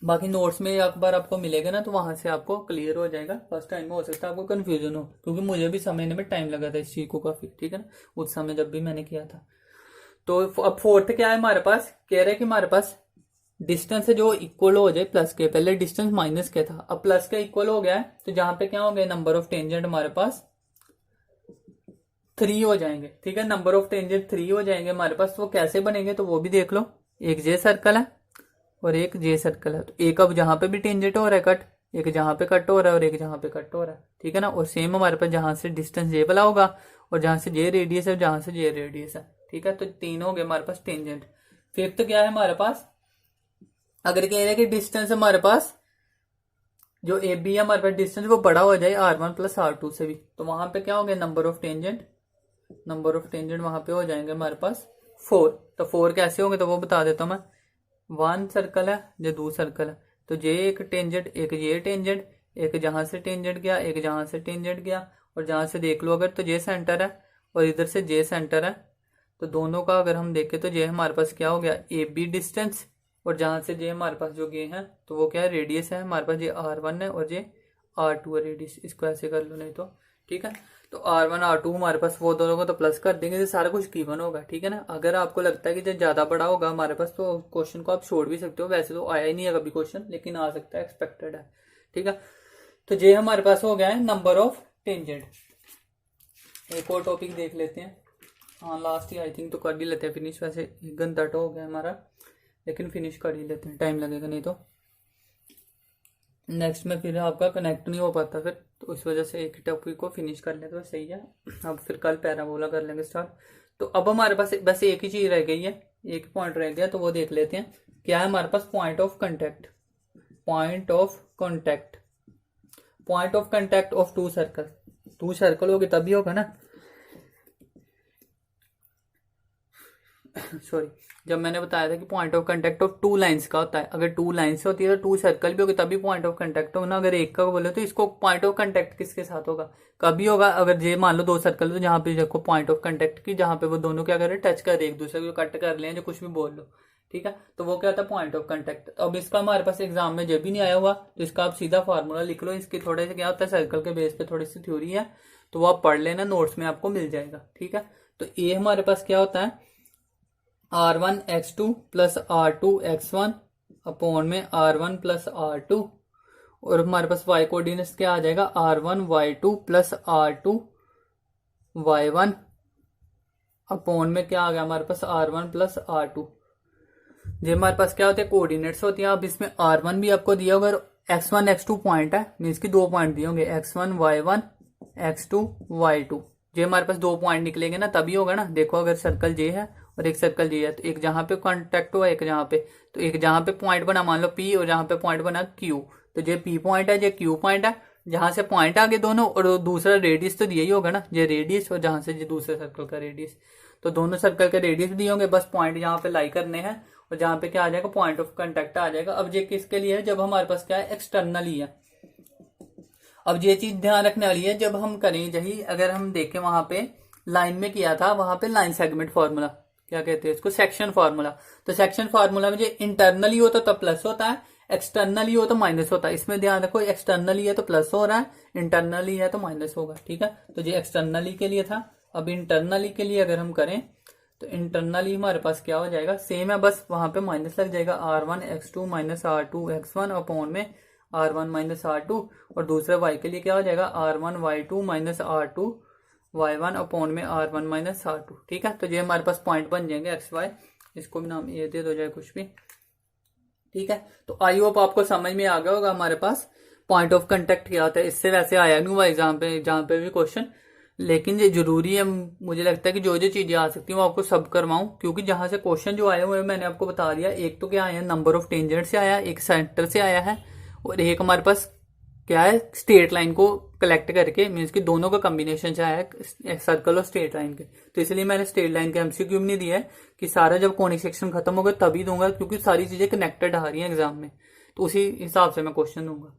बाकी नोट्स में एक बार आपको मिलेगा ना, तो वहां से आपको क्लियर हो जाएगा। फर्स्ट टाइम में हो सकता है आपको कंफ्यूजन हो, क्योंकि मुझे भी समझने में टाइम लगा था इस चीज को काफी, ठीक है ना, उस समय जब भी मैंने किया था। तो अब फोर्थ क्या है हमारे पास, कह रहे हैं कि हमारे पास डिस्टेंस है जो इक्वल हो जाए प्लस के, पहले डिस्टेंस माइनस के था, अब प्लस के इक्वल हो गया है, तो जहां पे क्या हो गया, नंबर ऑफ टेंजेंट हमारे पास 3 हो जाएंगे, ठीक है। नंबर ऑफ टेंजेंट 3 हो जाएंगे हमारे पास। तो वो कैसे बनेंगे, तो वो भी देख लो। एक जे सर्कल है और एक जे सर्कल है, तो एक अब जहां पे भी टेंजेंट हो रहा है कट, एक जहां पे कट हो रहा है और एक जहां पे कट हो रहा है, ठीक है ना। और सेम हमारे पास जहां से डिस्टेंस जे वाला होगा और जहां से जे रेडियस है, जहां से जे रेडियस है, ठीक है। तो 3 हो गए हमारे पास टेंजेंट। फिफ्थ क्या है हमारे पास, अगर कह रहे हैं कि डिस्टेंस हमारे पास जो ए बी है, हमारे पास डिस्टेंस वो बड़ा हो जाए R1 + R2 से भी, तो वहां पे क्या हो गया, number of tangent, number of tangent वहां पे हो जाएंगे हमारे पास 4। तो 4 कैसे होंगे, तो वो बता देता हूं मैं। 1 सर्कल है, ये 2 सर्कल है, तो ये एक टेंजेंट, एक ये टेंजेंट, एक जहां से टेंजेंट गया, एक जहां से टेंजेंट गया, और जहां से देख लो अगर, तो ये सेंटर है और इधर से जे सेंटर है, तो दोनों का अगर हम देखें तो ये हमारे पास क्या हो गया, ए बी डिस्टेंस, और जहां से ये हमारे पास जो ये है तो वो क्या है, रेडियस है हमारे पास, ये R1 है और ये R2 है रेडियस। इसको ऐसे कर लो नहीं तो, ठीक है। तो R1 R2 हमारे पास, वो दोनों को तो प्लस कर देंगे, ये सारा कुछ गिवन होगा, ठीक है ना। अगर आपको लगता है कि जो ज्यादा बड़ा होगा हमारे पास तो क्वेश्चन को आप छोड़ भी सकते हो, वैसे तो आया ही नहीं है कभी क्वेश्चन, लेकिन आ सकता है, एक्सपेक्टेड है, ठीक है। तो ये हमारे पास हो गया है नंबर ऑफ टेंजेंट। एक और टॉपिक देख लेते हैं, हाँ लास्ट ही आई थिंक तो कर ही लेते हैं फिनिश। वैसे 1 घंटा तो हो गया हमारा, लेकिन फिनिश कर ही लेते हैं, टाइम लगेगा नहीं तो नेक्स्ट में फिर आपका कनेक्ट नहीं हो पाता फिर, तो इस वजह से एक ही टॉपिक को फिनिश कर लेते तो सही है। अब फिर कल पैराबोला कर लेंगे स्टार्ट। तो अब हमारे पास बस एक ही चीज रह गई है, एक पॉइंट रह गया, तो वो देख लेते हैं क्या है हमारे पास, point of contact. Point of contact, point of contact of two circle. Two circle होगी तभी होगा ना, सॉरी, जब मैंने बताया था कि point of contact of two lines का होता है, अगर टू लाइंस होती है तो टू सर्कल भी होगी तभी पॉइंट ऑफ कांटेक्ट होगा ना। अगर एक का बोले तो इसको पॉइंट ऑफ कांटेक्ट किसके साथ होगा, कभी होगा अगर ये मान लो 2 सर्कल, तो जहां पे देखो पॉइंट ऑफ कांटेक्ट की, जहां पे वो दोनों क्या कर रहे हैं, टच कर रहे एक दूसरे को, कट कर ले, जो कुछ भी बोल लो, ठीक है। तो वो क्या होता है, पॉइंट ऑफ कांटेक्ट। अब इसका हमारे पास एग्जाम में जब भी नहीं आया हुआ तो इसका आप सीधा फार्मूला लिख लो। इसके थोड़े से क्या होता है, सर्कल के बेस पे थोड़ी सी थ्योरी है, तो वो आप पढ़ लेना, नोट्स में आपको मिल जाएगा, ठीक है। तो ये हमारे पास क्या होता है, R1x2 प्लस R2x1 अपॉन में R1 प्लस R2, और हमारे पास y कोऑर्डिनेट्स क्या आ जाएगा, R1y2 प्लस R2y1 अपॉन में क्या आ गया हमारे पास, R1 प्लस R2। ये हमारे पास क्या होते हैं, कोऑर्डिनेट्स होती हैं। अब इसमें R1 भी आपको दिया होगा, x1 x2 पॉइंट है, मीन्स की 2 पॉइंट दिए होंगे, x1 y1 x2 y2। ये हमारे पास 2 पॉइंट निकलेंगे ना तभी होगा ना। देखो अगर सर्कल जे है और एक सर्कल जे है, तो एक जहां पे कांटेक्ट हुआ, एक जहां पे, तो एक जहां पे पॉइंट बना मान लो P, और जहां पे पॉइंट बना Q, तो ये P पॉइंट है, ये Q पॉइंट है, जहां से पॉइंट आगे दोनों, और दूसरा रेडियस तो दिया ही होगा ना, ये रेडियस, और जहां से ये दूसरे सर्कल का रेडियस, तो दोनों सर्कल के रेडियस दिए होंगे, बस पॉइंट यहाँ पे लाई करने हैं, और जहां पे क्या आ जाएगा, पॉइंट ऑफ कांटेक्ट आ जाएगा। अब ये किसके लिए है, जब हमारे पास क्या है, एक्सटर्नली है। अब ये चीज ध्यान रखने वाली है, जब हम करें यही, अगर हम देखें वहां पे लाइन में किया था, वहां पे लाइन सेगमेंट फॉर्मूला, क्या कहते हैं इसको, सेक्शन फार्मूला। तो सेक्शन फार्मूला में जो इंटरनली हो तो प्लस होता है, एक्सटर्नली हो तो माइनस होता है। इसमें ध्यान रखो, एक्सटर्नली है तो प्लस हो रहा है, इंटरनली है तो माइनस होगा, ठीक है। तो ये एक्सटर्नली के लिए था। अब इंटरनली के लिए अगर हम करें तो इंटरनली हमारे पास क्या हो जाएगा, सेम है, बस वहां पे माइनस लग जाएगा, R1x2 माइनस R2x1 अपॉन में R1 माइनस R2, और दूसरे y के लिए क्या हो जाएगा, R1y2 माइनस R2y1 अपॉन में R1 माइनस R2, ठीक है। तो ये हमारे पास पॉइंट बन जाएंगे एक्स वाई, इसको भी नाम ये दे दो चाहे कुछ भी, ठीक है। तो आई होप आपको समझ में आ गया होगा हमारे पास पॉइंट ऑफ कांटेक्ट क्या होता है। इससे वैसे आया नहीं हुआ एग्जाम पे, जहां पे भी क्वेश्चन, लेकिन ये जरूरी है, मुझे लगता है कि जो जो चीजें आ सकती हैं वो आपको सब करवाऊं, क्योंकि जहां से क्वेश्चन जो आए हुए हैं मैंने आपको बता दिया। एक तो क्या आया, नंबर ऑफ टेंजेंट से आया, एक सेंटर से आया है, और एक हमारे पास क्या है, स्ट्रेट लाइन को कलेक्ट करके, मीन्स कि दोनों का कॉम्बिनेशन से आया है, सर्कल और स्ट्रेट लाइन के। तो इसलिए मैंने स्ट्रेट लाइन के एमसीक्यू नहीं दिया है कि सारा जब कॉनिक सेक्शन खत्म होगा तभी दूंगा, क्योंकि सारी चीजें कनेक्टेड आ रही हैं एग्जाम में, तो उसी हिसाब से मैं क्वेश्चन दूंगा।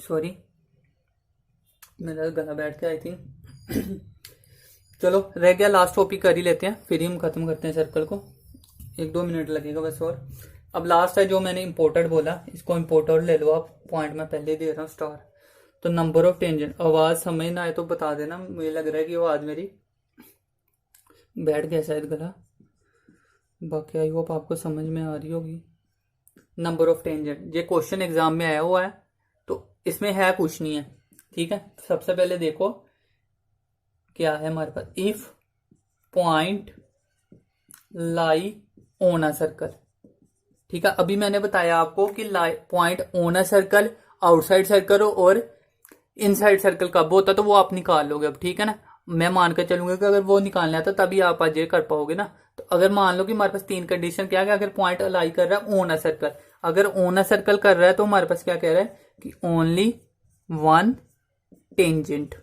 सॉरी, मेरा गला बैठ गया आई थिंक। चलो रह गया लास्ट टॉपिक, कर ही लेते हैं, फिर ही हम खत्म करते हैं सर्कल को, 1-2 मिनट लगेगा बस। और अब लास्ट है जो मैंने इंपोर्टेड बोला, इसको इंपोर्टेड ले लो आप, पॉइंट में पहले दे रहा हूँ स्टार। तो नंबर ऑफ टेंजेंट, आवाज समझ ना आए तो बता देना, मुझे लग रहा है कि आवाज मेरी बैठ गया शायद गला, बाकी आई होप आपको समझ में आ रही होगी। नंबर ऑफ टेंजेंट, ये क्वेश्चन एग्जाम में आया हुआ है, तो इसमें है कुछ नहीं है, ठीक है। सबसे पहले देखो क्या है हमारे पास, if point lie on a circle, ठीक है। अभी मैंने बताया आपको कि point on a circle, outside circle और इनसाइड सर्कल कब होता है, तो वो आप निकाल लोगे अब, ठीक है ना। मैं मान कर चलूंगा कि अगर वो निकालना आता तभी आप आज ये कर पाओगे ना। तो अगर मान लो कि हमारे पास 3 कंडीशन क्या है, अगर पॉइंट अलाई कर रहा है ऑन अ सर्कल, अगर ऑन अ सर्कल कर रहा है तो हमारे पास क्या कह रहा है कि ओनली 1 टेंजेंट।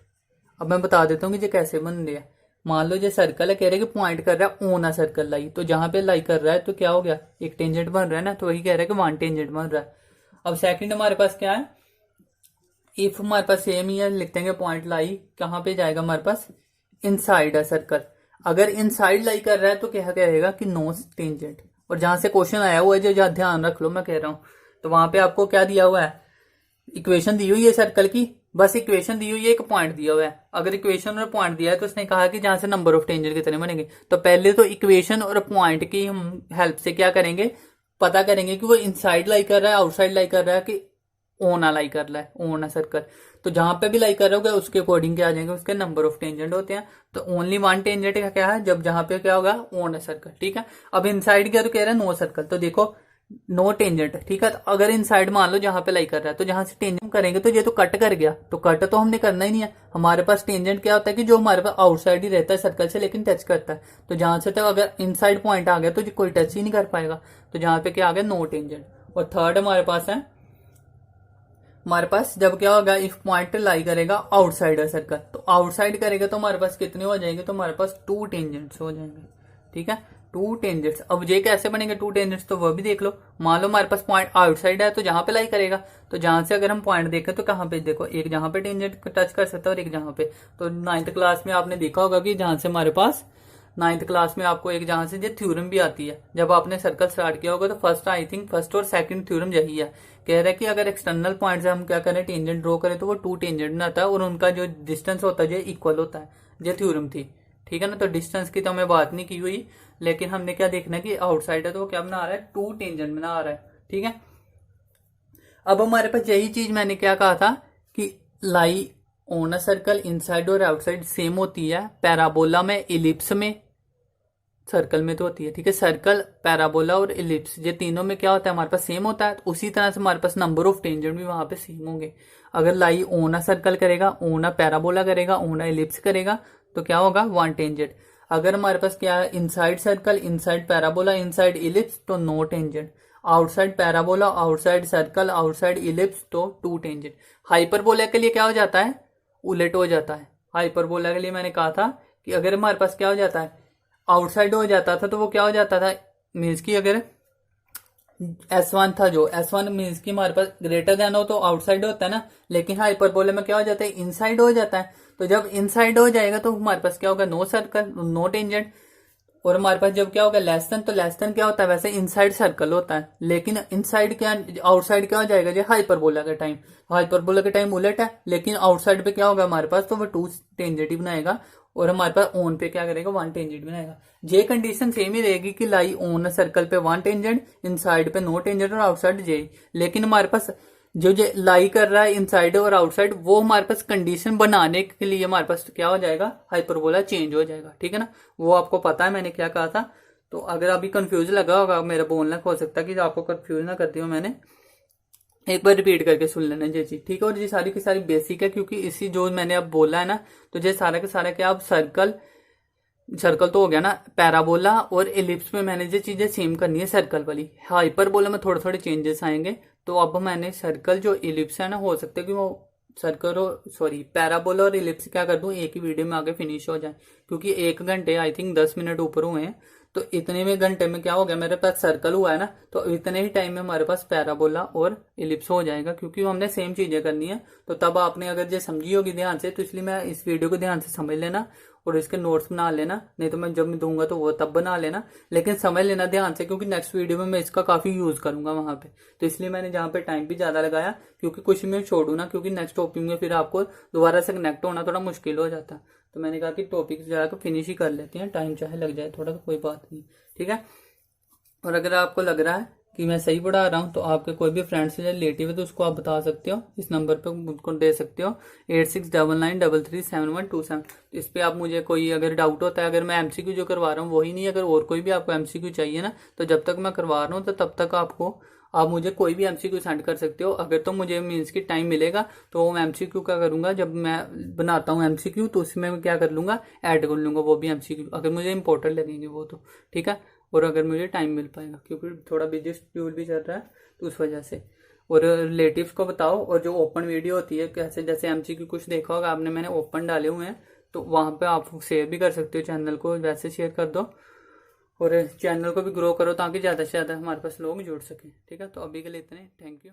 अब मैं बता देता हूँ कि ये कैसे बन रहा है। मान लो ये सर्कल है, कह रहे हैं कि पॉइंट कर रहा है ऑन अ सर्कल लाई, तो जहां पे लाई कर रहा है तो क्या हो गया, एक टेंजेंट बन रहा है ना, तो वही कह रहा है कि 1 टेंजेंट बन रहा है। अब सेकंड हमारे पास क्या है, इफ हमारे पास सेम ही है, लिख देंगे पॉइंट लाई कहां पे जाएगा हमारे पास, इनसाइड है सर्कल, अगर इनसाइड लाई कर रहा है तो क्या कहेगा कि नो टेंजेंट। और जहां से क्वेश्चन आया हुआ है जो जहाँ ध्यान रख लो मैं कह रहा हूं, तो वहां पे आपको क्या दिया हुआ है, इक्वेशन दी हुई है सर्कल की, बस इक्वेशन दी हुई है, एक पॉइंट दिया हुआ है। अगर इक्वेशन और पॉइंट दिया है तो उसने कहा कि जहां से नंबर ऑफ टेंजेंट कितने बनेंगे, तो पहले तो इक्वेशन और पॉइंट की हम हेल्प से क्या करेंगे, पता करेंगे कि वो इनसाइड लाई कर रहा है, आउटसाइड लाई कर रहा है, कि ओन लाई कर रहा है, ओन है सर्कल। तो जहां पे भी लाई कर रहा होगा उसके अकॉर्डिंग क्या आ जाएंगे, उसके नंबर ऑफ टेंजेंट होते हैं। तो ओनली वन टेंजेंट का क्या है, जब जहां पे क्या होगा, ओन है सर्कल, ठीक है। अब इनसाइड क्या तो कह रहा है नो सर्कल, तो देखो नो टेंजेंट, ठीक है। तो अगर इनसाइड मान लो जहां पे लाई कर रहा है, तो जहां से टेंजेंट करेंगे तो ये तो कट कर गया, तो कट तो हमने करना ही नहीं है। हमारे पास टेंजेंट क्या होता है कि जो हमारे पास आउटसाइड ही रहता है सर्कल से लेकिन टच करता है। तो जहां से तक अगर इनसाइड पॉइंट आ गया तो कोई टच ही नहीं कर पाएगा, तो जहां पे क्या आ गया, नो टेंजेंट। और थर्ड हमारे पास है, हमारे पास जब क्या होगा, इफ पॉइंट लाई करेगा आउटसाइड है सर्कल, तो आउटसाइड करेगा तो हमारे पास कितने हो जाएंगे, तो हमारे पास 2 टेंजेंट्स हो जाएंगे, ठीक है। 2 टेंजेंट्स। अब ये कैसे बनेंगे 2 टेंजेंट्स, तो वह भी देख लो। मान लो हमारे पास पॉइंट आउटसाइड है तो जहां पे लाई करेगा, तो जहां से अगर हम पॉइंट देखें तो कहां पे, देखो एक जहां पे टेंजेंट टच कर सकता है और एक जहां पे। तो 9th क्लास में आपने देखा होगा कि जहां से हमारे पास 9th क्लास में आपको एक जहां से जो थ्योरम भी आती है, जब आपने सर्कल स्टार्ट किया होगा तो फर्स्ट आई थिंक फर्स्ट और सेकंड थ्योरम यही है, कह रहा है कि अगर एक्सटर्नल पॉइंट से हम क्या करें, टेंजेंट ड्रॉ करें, तो वो 2 टेंजेंट बनाता है और उनका जो डिस्टेंस होता है जो इक्वल होता है, जो थ्योरम थी, ठीक है ना। तो डिस्टेंस की तो हमें बात नहीं की हुई, लेकिन हमने क्या देखना है कि आउटसाइड है तो वो क्या बना रहा है, 2 टेंजेंट बना रहा है, ठीक है। अब हमारे पास यही चीज मैंने क्या कहा था कि लाई ऑन अ सर्कल इनसाइड और आउटसाइड सेम होती है पैराबोला में, इलिप्स में, सर्कल में तो होती है, ठीक है। सर्कल, पैराबोला और इलिप्स, ये तीनों में क्या होता है, हमारे पास सेम होता है। तो उसी तरह से हमारे पास नंबर ऑफ टेंजेंट भी वहां पे सेम होंगे। अगर लाई ऑन अ सर्कल करेगा, ऑन अ पैराबोला करेगा, ऑन अ इलिप्स करेगा, तो क्या होगा, 1 टेंजेंट। अगर हमारे पास क्या है, inside circle, inside parabola, inside ellipse, तो no tangent. Outside parabola, outside circle, outside ellipse, तो 2 टेंजेंट। हाइपरबोला के लिए क्या हो जाता है, उलट हो जाता है। हाइपरबोला के लिए मैंने कहा था कि अगर हमारे पास क्या हो जाता है, आउटसाइड हो जाता था, तो वो क्या हो जाता था, मीन्स की अगर S1 था, जो S1 मीन्स की हमारे पास ग्रेटर देन हो तो आउटसाइड होता है ना, लेकिन हाइपरबोला में क्या हो जाता है, इनसाइड हो जाता है। तो जब इनसाइड हो जाएगा तो हमारे पास क्या होगा, नो सर्कल, नो टेंजेंट। और हमारे पास जब क्या होगा, लेस देन, तो लेस देन क्या होता है, वैसे इनसाइड सर्कल होता है, लेकिन इनसाइड क्या, आउटसाइड क्या हो जाएगा, जो हाइपरबोला के टाइम, हाइपरबोला के टाइम उलट है, लेकिन आउटसाइड पे क्या होगा हमारे पास, तो वो 2 टेंजेंट ही बनाएगा। और हमारे पास ऑन पे क्या करेगा, 1 टेंजेंट बनाएगा। ये कंडीशन सेम ही रहेगी कि लाई ऑन सर्कल पे 1 टेंजेंट, इनसाइड पे नो टेंजेंट और आउटसाइड जे। लेकिन हमारे पास जो जो लाई कर रहा है इनसाइड और आउटसाइड, वो हमारे पास कंडीशन बनाने के लिए हमारे पास क्या हो जाएगा, हाइपरबोला चेंज हो जाएगा, ठीक है ना। वो आपको पता है मैंने क्या कहा था। तो अगर अभी कंफ्यूज लगा होगा, मेरा बोलना हो सकता है कि आपको कंफ्यूज ना करती हूँ मैंने, एक बार रिपीट करके सुन लेना जी जी, ठीक है। और ये सारी की सारी बेसिक है, क्योंकि इसी जो मैंने अब बोला है ना, तो ये सारा के सारा क्या, अब सर्कल, सर्कल तो हो गया ना, पैराबोला और एलिप्स में मैंने जो चीजें सेम करनी है सर्कल वाली, हाइपरबोला में थोड़े थोड़े चेंजेस आएंगे। तो अब मैंने सर्कल जो इलिप्स है ना, हो सकता है कि वो सर्कल और सॉरी पैराबोला और इलिप्स क्या कर दूं, एक ही वीडियो में आगे फिनिश हो जाए, क्योंकि 1 घंटे आई थिंक 10 मिनट ऊपर हुए हैं। तो इतने में घंटे में क्या हो गया, मेरे पास सर्कल हुआ है ना, तो इतने ही टाइम में हमारे पास पैराबोला और इलिप्स हो जाएगा, क्योंकि हमने सेम चीजें करनी है। तो तब आपने अगर ये समझी होगी ध्यान से, तो इसलिए मैं इस वीडियो को ध्यान से समझ लेना और इसके नोट्स बना लेना, नहीं तो मैं जब मैं दूंगा तो वो तब बना लेना, लेकिन समझ लेना ध्यान से, क्योंकि नेक्स्ट वीडियो में मैं इसका काफी यूज करूंगा वहां पे। तो इसलिए मैंने जहां पे टाइम भी ज्यादा लगाया, क्योंकि कुछ में छोड़ू ना, क्योंकि नेक्स्ट टॉपिक में फिर आपको दोबारा से कनेक्ट होना थोड़ा मुश्किल हो जाता। तो मैंने कहा कि टॉपिक जरा फिनिश ही कर लेते हैं, टाइम चाहे लग जाए थोड़ा, तो कोई बात नहीं, ठीक है। और अगर आपको लग रहा है कि मैं सही पढ़ा रहा हूँ, तो आपके कोई भी फ्रेंड्स या रिलेटिव है तो उसको आप बता सकते हो, इस नंबर पे मुझको दे सकते हो 8699337127। इस पे आप मुझे कोई अगर डाउट होता है, अगर मैं एमसीक्यू जो करवा रहा हूँ वही नहीं, अगर और कोई भी आपको एमसीक्यू चाहिए ना, तो जब तक मैं करवा रहा हूँ तो तब तक आप मुझे कोई भी एमसीक्यू सेंड कर सकते हो। अगर तो मुझे मीन्स की टाइम मिलेगा तो मैं एमसीक्यू क्या करूंगा, जब मैं बनाता हूँ एमसीक्यू तो उसमें मैं क्या कर लूंगा, ऐड कर लूंगा वो भी एमसीक्यू, अगर मुझे इंपॉर्टेंट लगेंगे वो, तो ठीक है। और अगर मुझे टाइम मिल पाएगा, क्योंकि थोड़ा बिजी शेड्यूल भी चल रहा है तो उस वजह से। और रिलेटिव्स को बताओ, और जो ओपन वीडियो होती है, कैसे जैसे एमसीक्यू कुछ देखा होगा आपने, मैंने ओपन डाले हुए हैं, तो वहां पे आप शेयर भी कर सकते हो, चैनल को वैसे शेयर कर दो और चैनल को भी ग्रो करो, ताकि ज्यादा से ज्यादा हमारे पास लोग जुड़ सके, ठीक है। तो अभी के लिए इतने, थैंक यू।